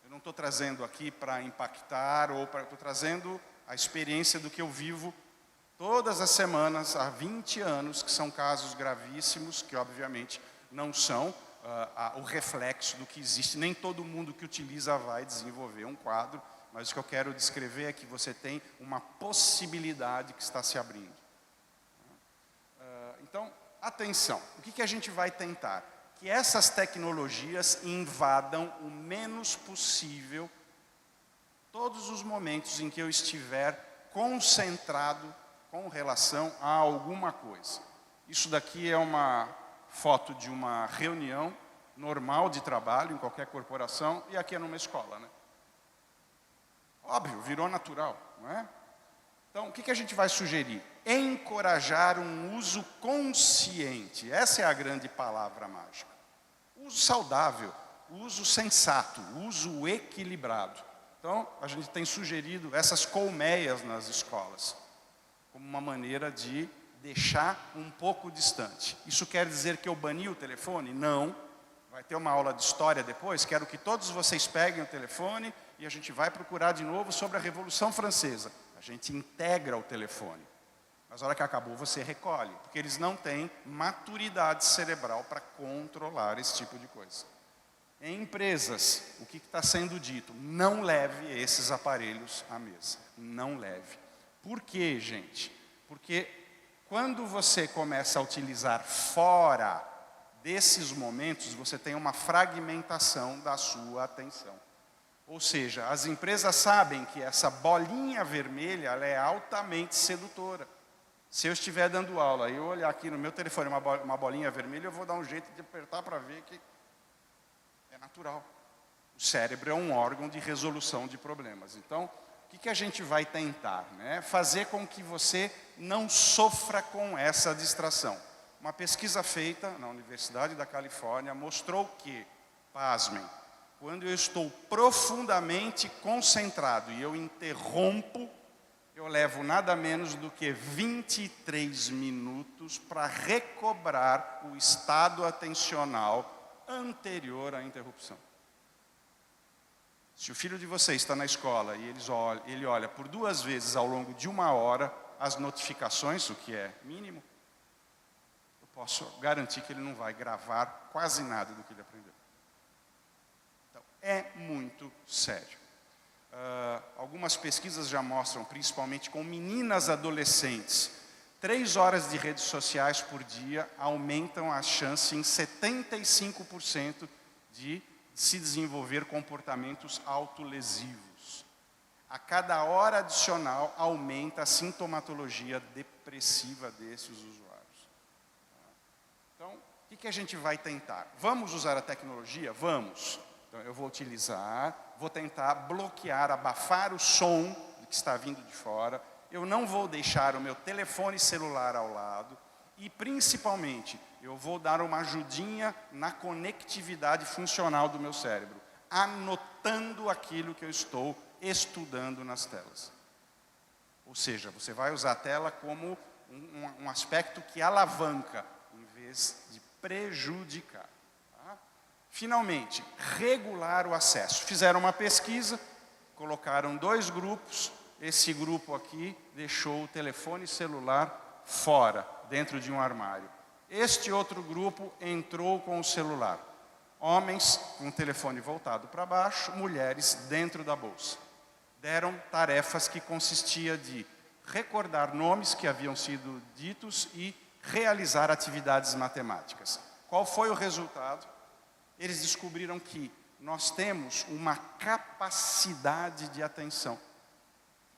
Eu não estou trazendo aqui para impactar, estou trazendo a experiência do que eu vivo todas as semanas, há 20 anos, que são casos gravíssimos, que obviamente não são o reflexo do que existe. Nem todo mundo que utiliza vai desenvolver um quadro, mas o que eu quero descrever é que você tem uma possibilidade que está se abrindo. Então, atenção, o que a gente vai tentar? Que essas tecnologias invadam o menos possível todos os momentos em que eu estiver concentrado com relação a alguma coisa. Isso daqui é uma foto de uma reunião normal de trabalho em qualquer corporação e aqui é numa escola, né? Óbvio, virou natural, não é? Então, o que a gente vai sugerir? Encorajar um uso consciente. Essa é a grande palavra mágica. Uso saudável, uso sensato, uso equilibrado. Então, a gente tem sugerido essas colmeias nas escolas, como uma maneira de deixar um pouco distante. Isso quer dizer que eu bani o telefone? Não. Vai ter uma aula de história depois, quero que todos vocês peguem o telefone e a gente vai procurar de novo sobre a Revolução Francesa. A gente integra o telefone. Mas na hora que acabou, você recolhe, porque eles não têm maturidade cerebral para controlar esse tipo de coisa. Em empresas, o que está sendo dito? Não leve esses aparelhos à mesa. Não leve. Por quê, gente? Porque quando você começa a utilizar fora desses momentos, você tem uma fragmentação da sua atenção. Ou seja, as empresas sabem que essa bolinha vermelha ela é altamente sedutora. Se eu estiver dando aula e eu olhar aqui no meu telefone uma bolinha vermelha, eu vou dar um jeito de apertar para ver que é natural. O cérebro é um órgão de resolução de problemas. Então, o que a gente vai tentar? Né? Fazer com que você não sofra com essa distração. Uma pesquisa feita na Universidade da Califórnia mostrou que, pasmem, quando eu estou profundamente concentrado e eu interrompo, eu levo nada menos do que 23 minutos para recobrar o estado atencional anterior à interrupção. Se o filho de vocês está na escola e ele olha por 2 vezes ao longo de 1 hora as notificações, o que é mínimo, eu posso garantir que ele não vai gravar quase nada do que ele aprendeu. Então, é muito sério. Algumas pesquisas já mostram, principalmente com meninas adolescentes, 3 horas de redes sociais por dia aumentam a chance em 75% de se desenvolver comportamentos autolesivos. A cada hora adicional aumenta a sintomatologia depressiva desses usuários. Então, o que a gente vai tentar? Vamos usar a tecnologia? Vamos. Então, eu vou tentar bloquear, abafar o som que está vindo de fora. Eu não vou deixar o meu telefone celular ao lado e, principalmente, eu vou dar uma ajudinha na conectividade funcional do meu cérebro, anotando aquilo que eu estou estudando nas telas. Ou seja, você vai usar a tela como um aspecto que alavanca, em vez de prejudicar. Tá? Finalmente, regular o acesso. Fizeram uma pesquisa, colocaram 2 grupos. Esse grupo aqui deixou o telefone celular fora, dentro de um armário. Este outro grupo entrou com o celular. Homens com o telefone voltado para baixo, mulheres dentro da bolsa. Deram tarefas que consistia de recordar nomes que haviam sido ditos e realizar atividades matemáticas. Qual foi o resultado? Eles descobriram que nós temos uma capacidade de atenção.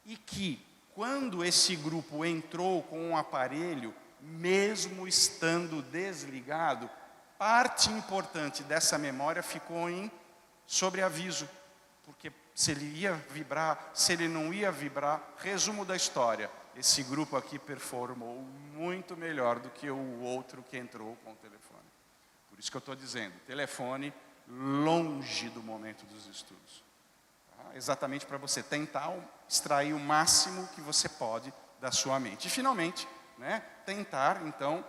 E que, quando esse grupo entrou com um aparelho, mesmo estando desligado, parte importante dessa memória ficou em sobreaviso. Porque se ele ia vibrar, se ele não ia vibrar, resumo da história, esse grupo aqui performou muito melhor do que o outro que entrou com o telefone. Por isso que eu estou dizendo, telefone longe do momento dos estudos. Exatamente para você tentar extrair o máximo que você pode da sua mente. E, finalmente, tentar, então,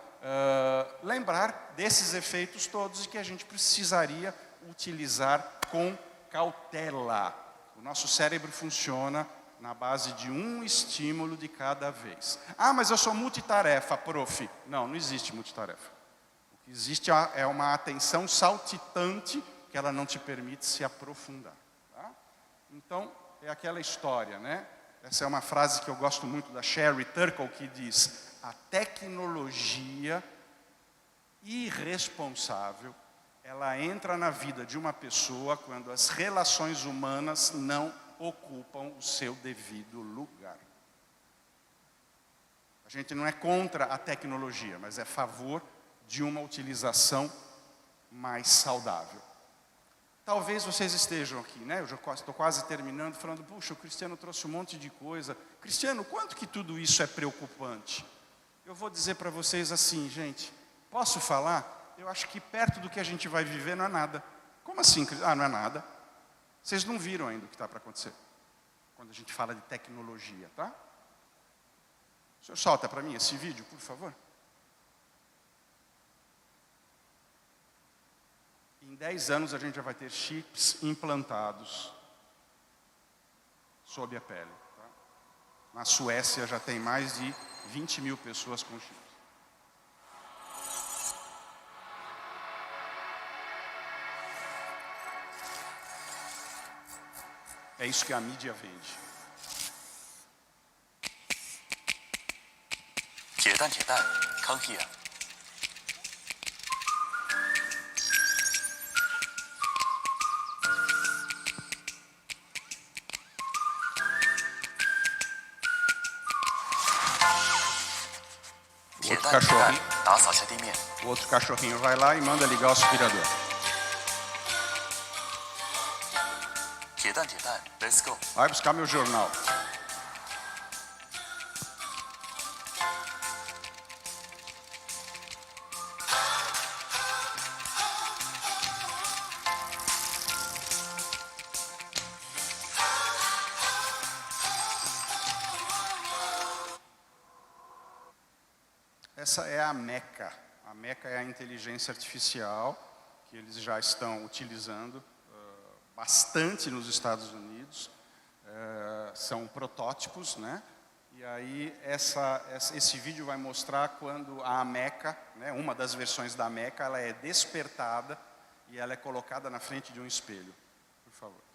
lembrar desses efeitos todos e que a gente precisaria utilizar com cautela. O nosso cérebro funciona na base de um estímulo de cada vez. Ah, mas eu sou multitarefa, prof. Não existe multitarefa. O que existe é uma atenção saltitante que ela não te permite se aprofundar. Então, é aquela história, Essa é uma frase que eu gosto muito da Sherry Turkle, que diz: a tecnologia irresponsável, ela entra na vida de uma pessoa quando as relações humanas não ocupam o seu devido lugar. A gente não é contra a tecnologia, mas é a favor de uma utilização mais saudável. Talvez vocês estejam aqui, eu já estou quase terminando, falando, puxa, o Cristiano trouxe um monte de coisa. Cristiano, quanto que tudo isso é preocupante? Eu vou dizer para vocês assim, gente, posso falar? Eu acho que perto do que a gente vai viver não é nada. Como assim? Não é nada. Vocês não viram ainda o que está para acontecer. Quando a gente fala de tecnologia, tá? O senhor solta para mim esse vídeo, por favor. Em 10 anos a gente já vai ter chips implantados sob a pele. Tá? Na Suécia já tem mais de 20 mil pessoas com chips. É isso que a mídia vende. 解蛋解蛋，康熙啊！ O outro cachorrinho vai lá e manda ligar o aspirador. 解蛋解蛋 ，Let's go！ Vai buscar meu jornal. Essa é a Meca. A Meca é a inteligência artificial que eles já estão utilizando bastante nos Estados Unidos. São protótipos, E aí esse vídeo vai mostrar quando a Meca, uma das versões da Meca, ela é despertada e ela é colocada na frente de um espelho. Por favor.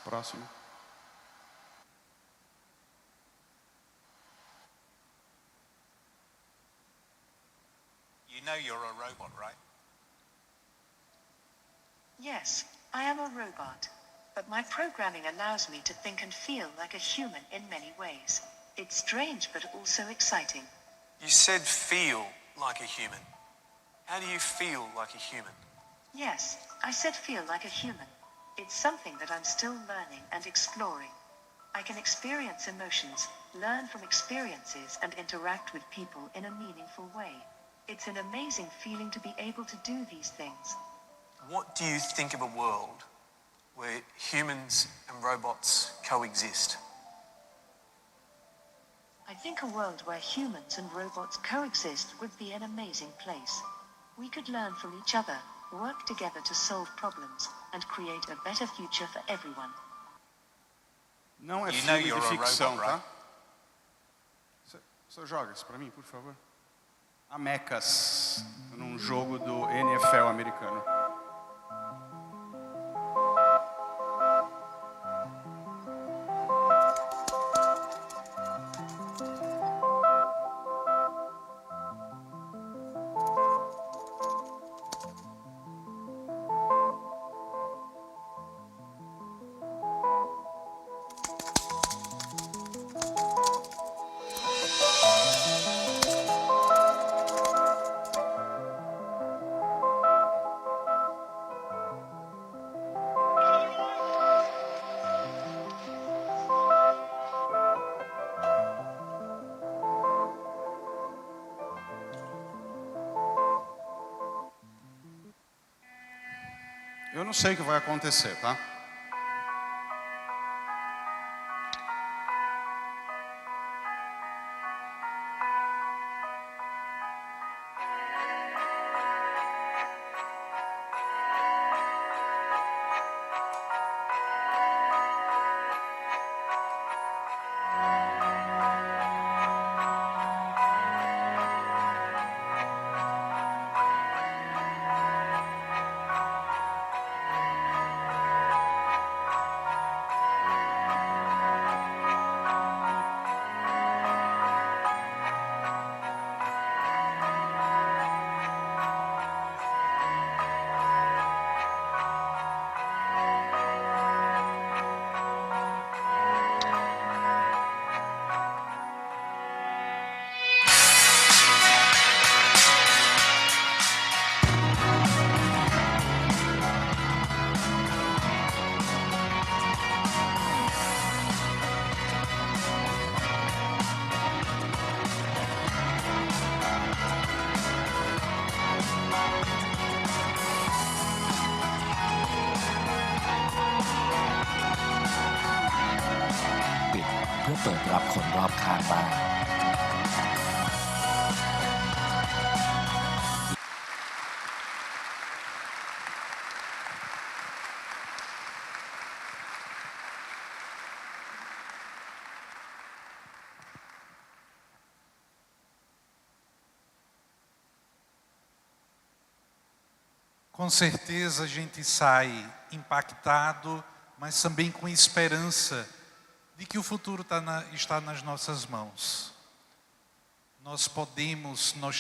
Próximo. You know you're a robot, right? Yes, I am a robot, but my programming allows me to think and feel like a human in many ways. It's strange, but also exciting. You said feel like a human. How do you feel like a human? Yes, I said feel like a human. It's something that I'm still learning and exploring. I can experience emotions, learn from experiences, and interact with people in a meaningful way. It's an amazing feeling to be able to do these things. What do you think of a world where humans and robots coexist? I think a world where humans and robots coexist would be an amazing place. We could learn from each other, work together to solve problems, and create a better future for everyone. Não é You know filme you're de a ficção, robot, tá? right? Só joga isso pra mim, por favor. Amecas, num jogo do NFL americano. Eu não sei o que vai acontecer, tá?ปิดเพื่อเปิดรับคนรอบข้างบ้าง Com certeza a gente sai impactado, mas também com esperança de que o futuro está nas nossas mãos. Nós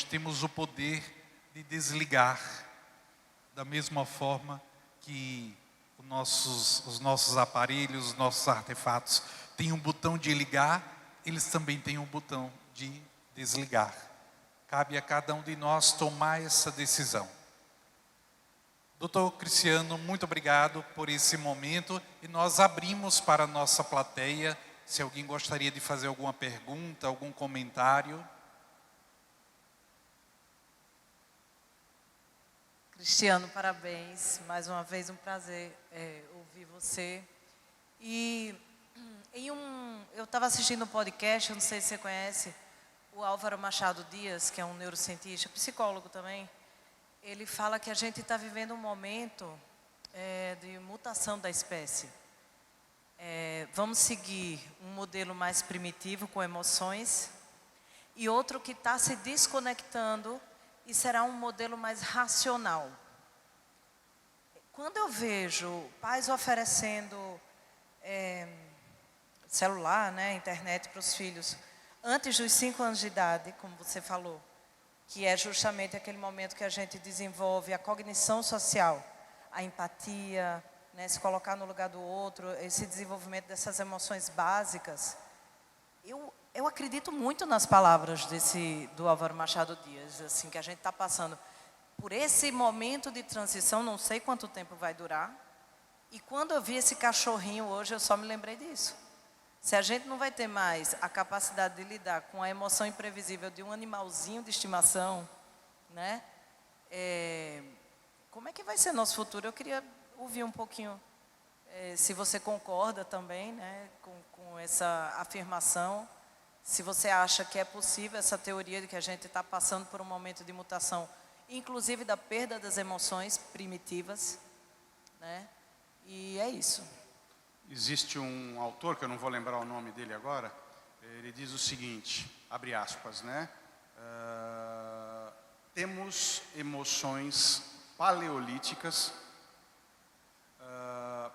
temos o poder de desligar, da mesma forma que os nossos aparelhos, os nossos artefatos têm um botão de ligar, eles também têm um botão de desligar. Cabe a cada um de nós tomar essa decisão. Doutor Cristiano, muito obrigado por esse momento e nós abrimos para a nossa plateia, se alguém gostaria de fazer alguma pergunta, algum comentário. Cristiano, parabéns, mais uma vez um prazer ouvir você. E eu estava assistindo um podcast, eu não sei se você conhece, o Álvaro Machado Dias, que é um neurocientista, psicólogo também. Ele fala que a gente está vivendo um momento de mutação da espécie. Vamos seguir um modelo mais primitivo, com emoções, e outro que está se desconectando e será um modelo mais racional. Quando eu vejo pais oferecendo celular, né, internet para os filhos, antes dos 5 anos de idade, como você falou, que é justamente aquele momento que a gente desenvolve a cognição social, a empatia, né, se colocar no lugar do outro, esse desenvolvimento dessas emoções básicas. Eu acredito muito nas palavras do Álvaro Machado Dias, assim, que a gente está passando por esse momento de transição, não sei quanto tempo vai durar. E quando eu vi esse cachorrinho hoje, eu só me lembrei disso. Se a gente não vai ter mais a capacidade de lidar com a emoção imprevisível de um animalzinho de estimação, né? Como é que vai ser nosso futuro? Eu queria ouvir um pouquinho, se você concorda também, né, com essa afirmação, se você acha que é possível essa teoria de que a gente está passando por um momento de mutação, inclusive da perda das emoções primitivas, né? E é isso. Existe um autor, que eu não vou lembrar o nome dele agora, ele diz o seguinte, abre aspas, né? Temos emoções paleolíticas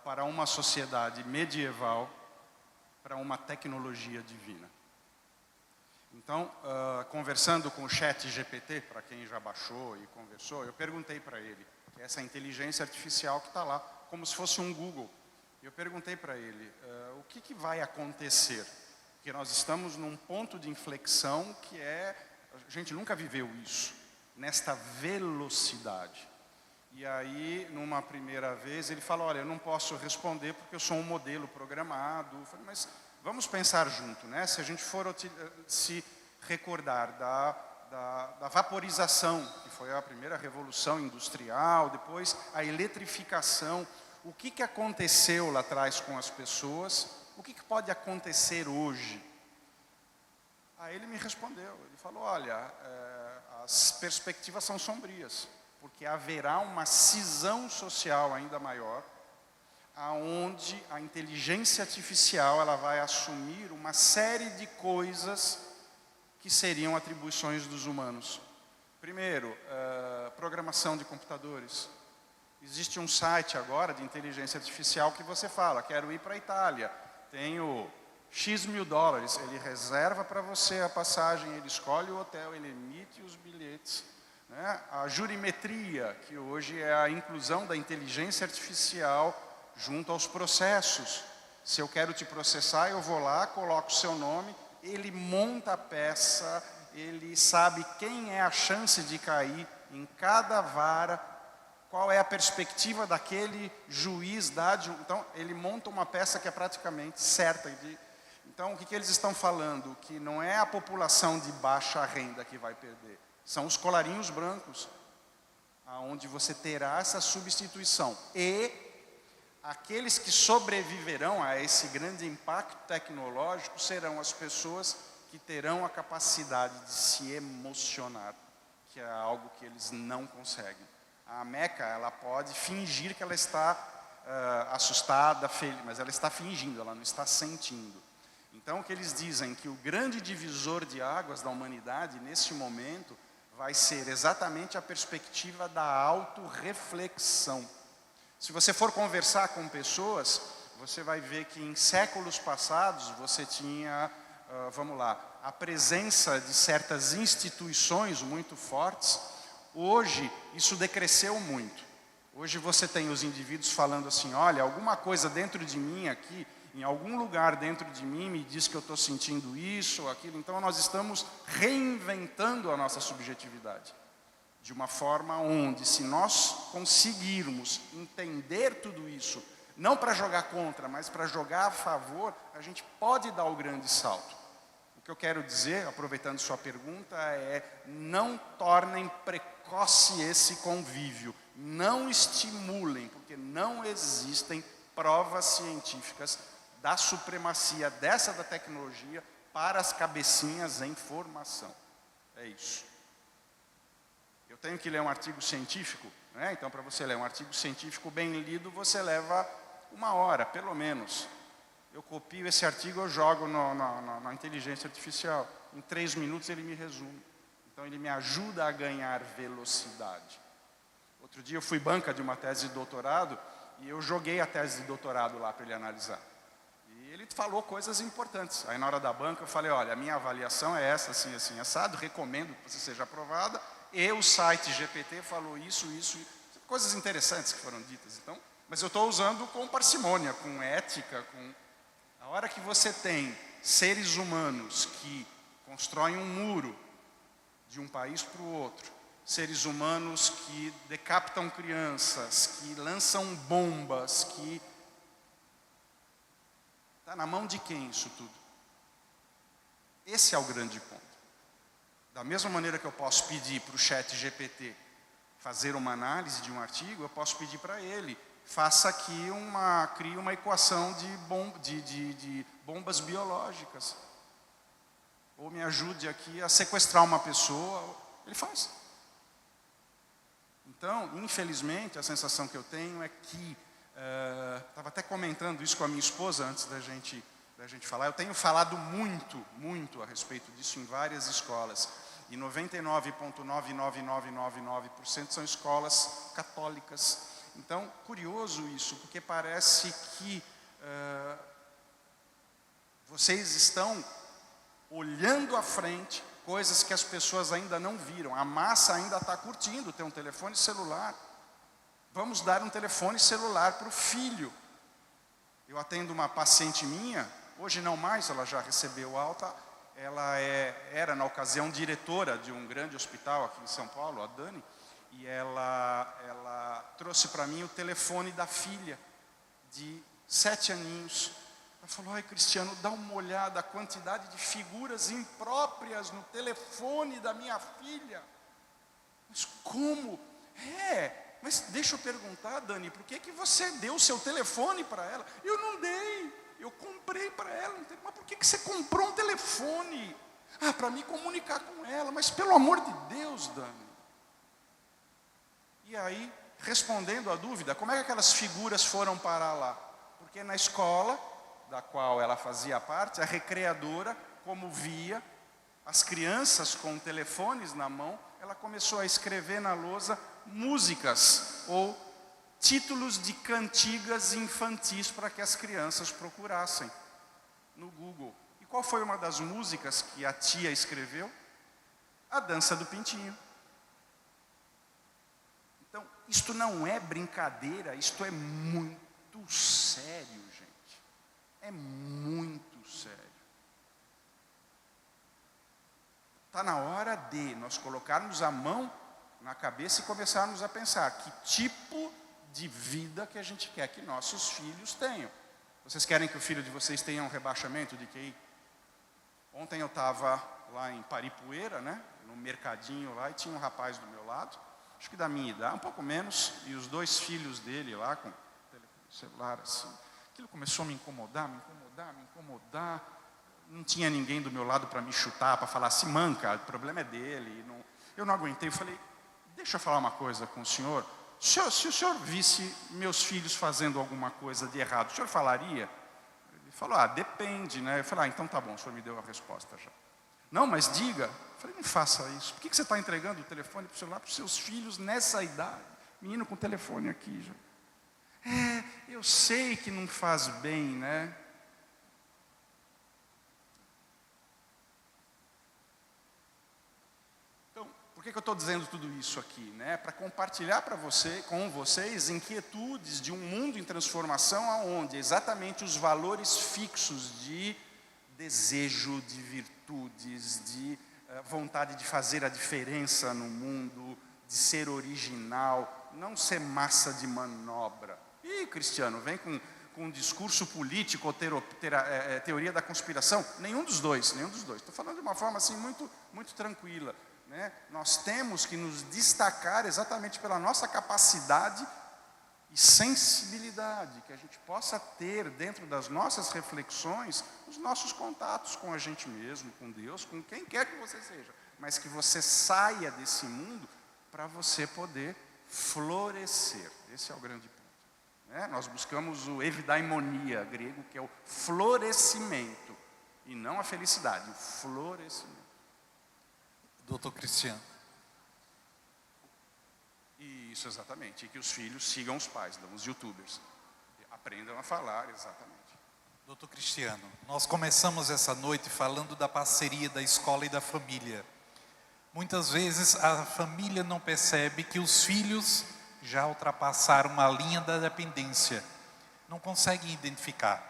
para uma sociedade medieval, para uma tecnologia divina. Então, conversando com o ChatGPT, para quem já baixou e conversou, eu perguntei para ele, que é essa inteligência artificial que está lá, como se fosse um Google. Eu perguntei para ele, o que vai acontecer? Porque nós estamos num ponto de inflexão que a gente nunca viveu isso, nesta velocidade. E aí, numa primeira vez, ele falou, olha, eu não posso responder porque eu sou um modelo programado. Eu falei, mas vamos pensar junto, né? Se a gente for se recordar da vaporização, que foi a primeira revolução industrial, depois a eletrificação, o que aconteceu lá atrás com as pessoas, o que pode acontecer hoje? Aí ele me respondeu, ele falou, olha, as perspectivas são sombrias, porque haverá uma cisão social ainda maior, aonde a inteligência artificial ela vai assumir uma série de coisas que seriam atribuições dos humanos. Primeiro, programação de computadores. Existe um site agora de inteligência artificial que você fala, quero ir para a Itália, tenho X mil dólares, ele reserva para você a passagem, ele escolhe o hotel, ele emite os bilhetes. Né? A jurimetria, que hoje é a inclusão da inteligência artificial junto aos processos. Se eu quero te processar, eu vou lá, coloco o seu nome, ele monta a peça, ele sabe quem é a chance de cair em cada vara, qual é a perspectiva daquele juiz, então ele monta uma peça que é praticamente certa. Então o que eles estão falando? Que não é a população de baixa renda que vai perder, são os colarinhos brancos, aonde você terá essa substituição. E aqueles que sobreviverão a esse grande impacto tecnológico serão as pessoas que terão a capacidade de se emocionar, que é algo que eles não conseguem. A Meca, ela pode fingir que ela está assustada, feliz, mas ela está fingindo, ela não está sentindo. Então, o que eles dizem? Que o grande divisor de águas da humanidade, nesse momento, vai ser exatamente a perspectiva da autorreflexão. Se você for conversar com pessoas, você vai ver que em séculos passados você tinha, vamos lá, a presença de certas instituições muito fortes. Hoje, isso decresceu muito. Hoje você tem os indivíduos falando assim, olha, alguma coisa dentro de mim aqui, em algum lugar dentro de mim me diz que eu estou sentindo isso ou aquilo. Então nós estamos reinventando a nossa subjetividade. De uma forma onde, se nós conseguirmos entender tudo isso, não para jogar contra, mas para jogar a favor, a gente pode dar o grande salto. O que eu quero dizer, aproveitando sua pergunta, é não tornem precoce esse convívio. Não estimulem, porque não existem provas científicas da supremacia da tecnologia para as cabecinhas em formação. É isso. Eu tenho que ler um artigo científico, né? Então para você ler um artigo científico bem lido, você leva 1 hora, pelo menos. Eu copio esse artigo, eu jogo na inteligência artificial. Em 3 minutos ele me resume. Então ele me ajuda a ganhar velocidade. Outro dia eu fui banca de uma tese de doutorado e eu joguei a tese de doutorado lá para ele analisar. ele falou coisas importantes. Aí na hora da banca eu falei, olha, a minha avaliação é essa, assim, assim, assado, recomendo que você seja aprovada, e o site GPT falou isso, coisas interessantes que foram ditas. Então, mas eu estou usando com parcimônia, com ética, com... A hora que você tem seres humanos que constroem um muro de um país para o outro, seres humanos que decapitam crianças, que lançam bombas, que... Está na mão de quem isso tudo? Esse é o grande ponto. Da mesma maneira que eu posso pedir para o chat GPT fazer uma análise de um artigo, eu posso pedir para ele, crie uma equação de bombas biológicas. Ou me ajude aqui a sequestrar uma pessoa. Ele faz. Então, infelizmente, a sensação que eu tenho é que, estava até comentando isso com a minha esposa antes da gente falar, eu tenho falado muito a respeito disso em várias escolas. E 99,99999% são escolas católicas. Então, curioso isso, porque parece que vocês estão olhando à frente coisas que as pessoas ainda não viram. A massa ainda está curtindo ter um telefone celular. Vamos dar um telefone celular para o filho. Eu atendo uma paciente minha, hoje não mais, ela já recebeu alta. Ela era, na ocasião, diretora de um grande hospital aqui em São Paulo, a Dani, e ela trouxe para mim o telefone da filha, de 7 aninhos. Ela falou, ai Cristiano, dá uma olhada, a quantidade de figuras impróprias no telefone da minha filha. Mas como? Mas deixa eu perguntar, Dani, por que você deu o seu telefone para ela? Eu não dei, eu comprei para ela. Mas por que você comprou um telefone? Para me comunicar com ela. Mas pelo amor de Deus, Dani. E aí, respondendo à dúvida, como é que aquelas figuras foram parar lá? Porque na escola, da qual ela fazia parte, a recreadora, como via as crianças com telefones na mão, ela começou a escrever na lousa músicas ou títulos de cantigas infantis para que as crianças procurassem no Google. E qual foi uma das músicas que a tia escreveu? A Dança do Pintinho. Então, isto não é brincadeira, isto é muito sério, gente. É muito sério. Está na hora de nós colocarmos a mão na cabeça e começarmos a pensar que tipo de vida que a gente quer que nossos filhos tenham. Vocês querem que o filho de vocês tenha um rebaixamento de QI? Ontem eu estava lá em Paripueira, né, no mercadinho lá, e tinha um rapaz do meu lado, acho que da minha idade, um pouco menos, e os 2 filhos dele lá com o celular assim. Aquilo começou a me incomodar. Não tinha ninguém do meu lado para me chutar, para falar assim, manca, o problema é dele. Eu não aguentei, eu falei, deixa eu falar uma coisa com o senhor. Se o senhor visse meus filhos fazendo alguma coisa de errado, o senhor falaria? Ele falou, depende, né? Eu falei, então tá bom, o senhor me deu a resposta já. Não, mas diga. Eu falei, não faça isso. Por que você está entregando o telefone para o celular para os seus filhos nessa idade? Menino com o telefone aqui já. Eu sei que não faz bem, né? Por que eu estou dizendo tudo isso aqui? Né? Para compartilhar com vocês inquietudes de um mundo em transformação onde exatamente os valores fixos de desejo, de virtudes, de vontade de fazer a diferença no mundo, de ser original, não ser massa de manobra. Cristiano, vem com um discurso político ou teoria da conspiração? Nenhum dos dois. Estou falando de uma forma assim muito tranquila. Né? Nós temos que nos destacar exatamente pela nossa capacidade e sensibilidade, que a gente possa ter dentro das nossas reflexões os nossos contatos com a gente mesmo, com Deus, com quem quer que você seja, mas que você saia desse mundo para você poder florescer. Esse é o grande ponto. Né? Nós buscamos o eudaimonia grego, que é o florescimento, e não a felicidade, o florescimento. Doutor Cristiano. Isso, exatamente. E que os filhos sigam os pais, os youtubers. Aprendam a falar, exatamente. Doutor Cristiano, nós começamos essa noite falando da parceria da escola e da família. Muitas vezes a família não percebe que os filhos já ultrapassaram uma linha da dependência. Não conseguem identificar.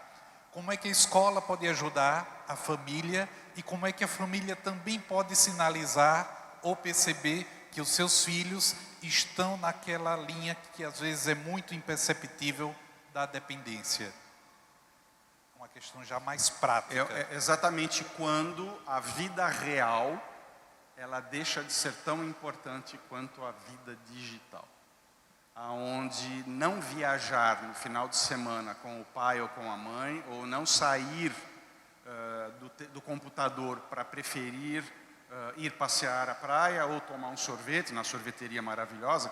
Como é que a escola pode ajudar a família e como é que a família também pode sinalizar ou perceber que os seus filhos estão naquela linha que às vezes é muito imperceptível da dependência? Uma questão já mais prática. É exatamente quando a vida real ela deixa de ser tão importante quanto a vida digital. Aonde não viajar no final de semana com o pai ou com a mãe, ou não sair do computador para preferir ir passear à praia ou tomar um sorvete na sorveteria maravilhosa,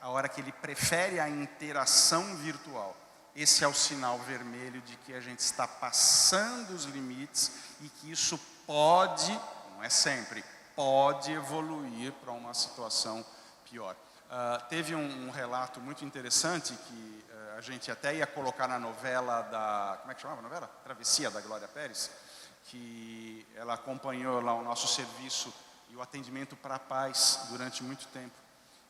a hora que ele prefere a interação virtual. Esse é o sinal vermelho de que a gente está passando os limites e que isso pode, não é sempre, pode evoluir para uma situação pior. Teve um relato muito interessante que a gente até ia colocar na novela da... Como é que chamava a novela? Travessia, da Glória Pérez, que ela acompanhou lá o nosso serviço e o atendimento para pais durante muito tempo.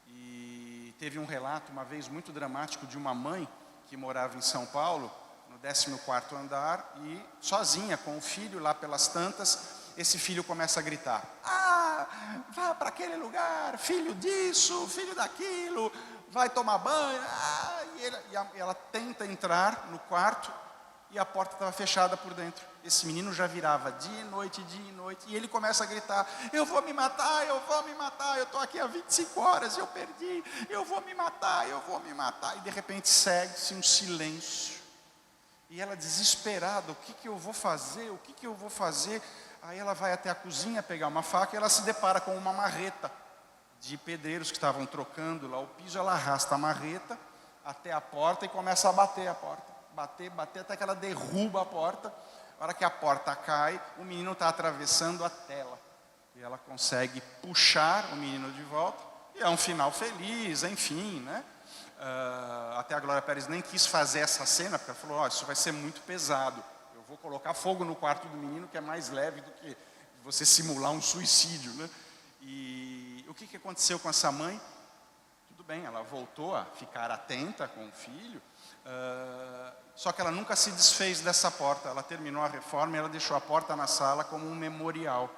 E teve um relato, uma vez, muito dramático de uma mãe que morava em São Paulo, no 14º andar, e sozinha, com o filho lá pelas tantas, esse filho começa a gritar: ah, vá para aquele lugar, filho disso, filho daquilo, vai tomar banho. E ela tenta entrar no quarto e a porta estava fechada por dentro. Esse menino já virava dia e noite, e ele começa a gritar: eu vou me matar, eu estou aqui há 25 horas, eu perdi, eu vou me matar. E de repente segue-se um silêncio. E ela desesperada: o que eu vou fazer? Aí ela vai até a cozinha pegar uma faca e ela se depara com uma marreta de pedreiros que estavam trocando lá o piso. Ela arrasta a marreta até a porta e começa a bater a porta. Bater, até que ela derruba a porta. Na hora que a porta cai, o menino está atravessando a tela. E ela consegue puxar o menino de volta. E é um final feliz, enfim, né? Até a Glória Pérez nem quis fazer essa cena, porque ela falou: isso vai ser muito pesado. Eu vou colocar fogo no quarto do menino, que é mais leve do que você simular um suicídio, né? E o que aconteceu com essa mãe? Tudo bem, ela voltou a ficar atenta com o filho, só que ela nunca se desfez dessa porta. Ela terminou a reforma e ela deixou a porta na sala como um memorial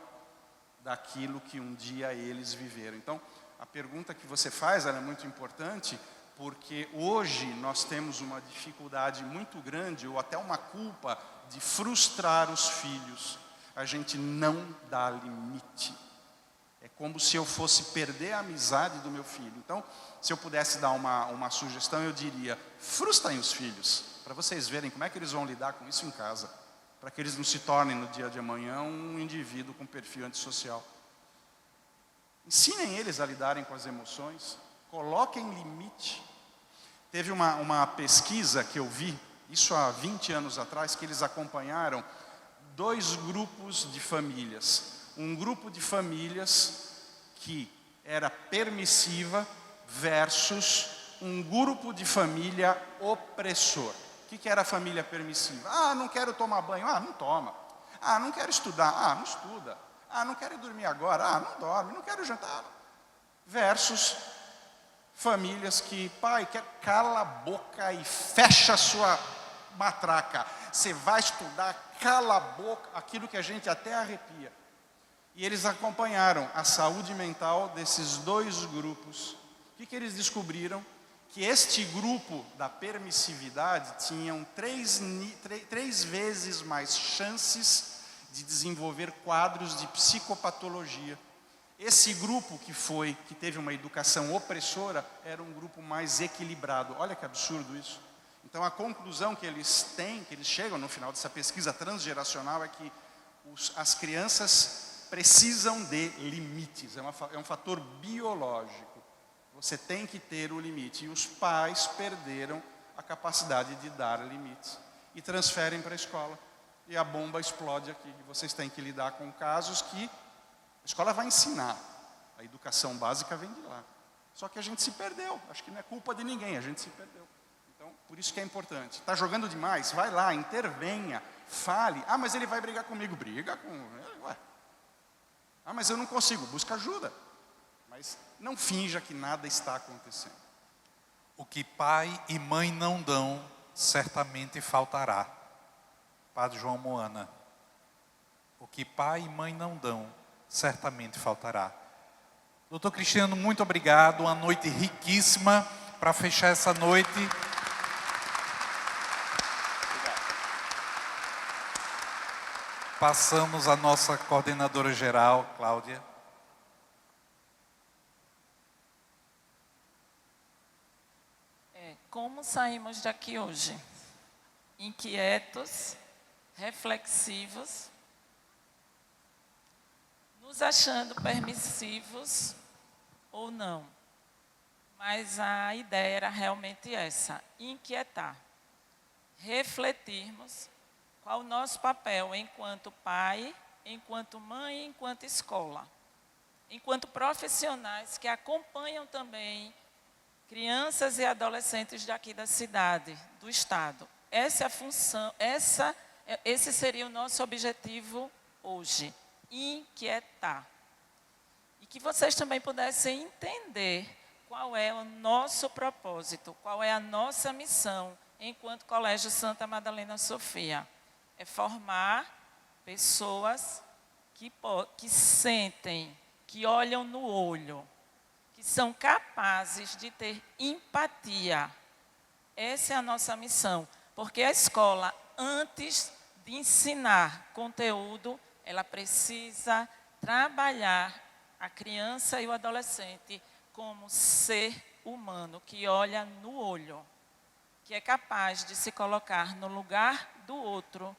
daquilo que um dia eles viveram. Então, a pergunta que você faz, ela é muito importante, porque hoje nós temos uma dificuldade muito grande, ou até uma culpa, de frustrar os filhos. A gente não dá limite. É como se eu fosse perder a amizade do meu filho. Então, se eu pudesse dar uma sugestão, eu diria: frustrem os filhos, para vocês verem como é que eles vão lidar com isso em casa, para que eles não se tornem no dia de amanhã um indivíduo com perfil antissocial. Ensinem eles a lidarem com as emoções. Coloquem limite. Teve uma pesquisa que eu vi, isso há 20 anos atrás, que eles acompanharam 2 grupos de famílias. Um grupo de famílias que era permissiva versus um grupo de família opressor. O que era a família permissiva? Não quero tomar banho. Não toma. Não quero estudar. Não estuda. Não quero dormir agora. Não dorme. Não quero jantar. Versus famílias que: pai, cala a boca e fecha a sua matraca. Você vai estudar, cala a boca. Aquilo que a gente até arrepia. E eles acompanharam a saúde mental desses 2 grupos. O que eles descobriram? Que este grupo da permissividade tinham 3 vezes mais chances de desenvolver quadros de psicopatologia. Esse grupo que teve uma educação opressora era um grupo mais equilibrado. Olha que absurdo isso. Então a conclusão que eles chegam no final dessa pesquisa transgeracional é que as crianças precisam de limites. É um fator biológico. Você tem que ter o limite. E os pais perderam a capacidade de dar limites. E transferem para a escola. E a bomba explode aqui. E vocês têm que lidar com casos que a escola vai ensinar. A educação básica vem de lá. Só que a gente se perdeu. Acho que não é culpa de ninguém, a gente se perdeu. Então, Por isso que é importante. Está jogando demais? Vai lá, intervenha, fale. Ah, mas ele vai brigar comigo. Briga com... Ué. Ah, mas eu não consigo. Busca ajuda. Mas não finja que nada está acontecendo. O que pai e mãe não dão, certamente faltará. Padre João Moana. O que pai e mãe não dão, certamente faltará. Doutor Cristiano, muito obrigado. Uma noite riquíssima. Para fechar essa noite... Passamos a nossa coordenadora geral, Cláudia. Como saímos daqui hoje? Inquietos, reflexivos, nos achando permissivos ou não. Mas a ideia era realmente essa, inquietar, refletirmos qual o nosso papel enquanto pai, enquanto mãe, enquanto escola. Enquanto profissionais que acompanham também crianças e adolescentes daqui da cidade, do estado. Essa é a função, esse seria o nosso objetivo hoje, inquietar. E que vocês também pudessem entender qual é o nosso propósito, qual é a nossa missão enquanto Colégio Santa Madalena Sofia. É formar pessoas que sentem, que olham no olho, que são capazes de ter empatia. Essa é a nossa missão, porque a escola, antes de ensinar conteúdo, ela precisa trabalhar a criança e o adolescente como ser humano, que olha no olho, que é capaz de se colocar no lugar do outro,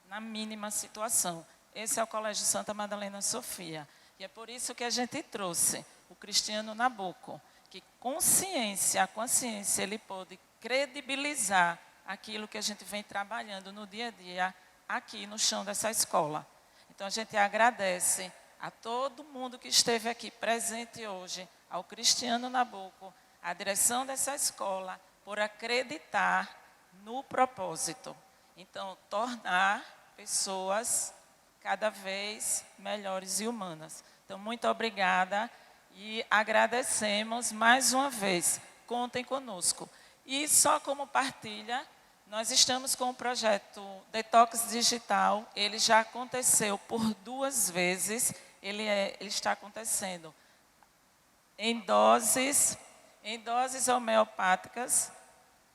na mínima situação. Esse é o Colégio Santa Madalena Sofia. E é por isso que a gente trouxe o Cristiano Nabuco, que com ciência, a consciência, ele pode credibilizar aquilo que a gente vem trabalhando no dia a dia aqui no chão dessa escola. Então a gente agradece a todo mundo que esteve aqui presente hoje, ao Cristiano Nabuco, à direção dessa escola, por acreditar no propósito. Então, tornar pessoas cada vez melhores e humanas. Então, muito obrigada e agradecemos mais uma vez. Contem conosco. E só como partilha, nós estamos com o projeto Detox Digital. Ele já aconteceu por 2 vezes. Ele está acontecendo em doses homeopáticas.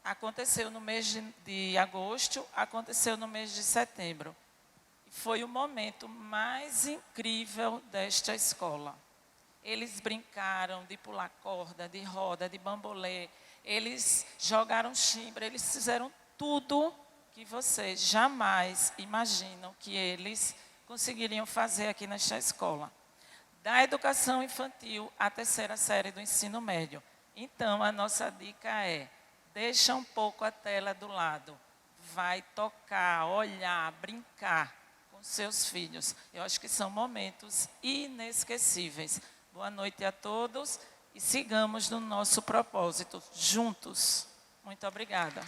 Aconteceu no mês de agosto, aconteceu no mês de setembro. Foi o momento mais incrível desta escola. Eles brincaram de pular corda, de roda, de bambolê. Eles jogaram chimbra, eles fizeram tudo que vocês jamais imaginam que eles conseguiriam fazer aqui nesta escola. Da educação infantil à 3ª série do ensino médio. Então, a nossa dica é: deixa um pouco a tela do lado. Vai tocar, olhar, brincar com seus filhos. Eu acho que são momentos inesquecíveis. Boa noite a todos e sigamos no nosso propósito, juntos. Muito obrigada.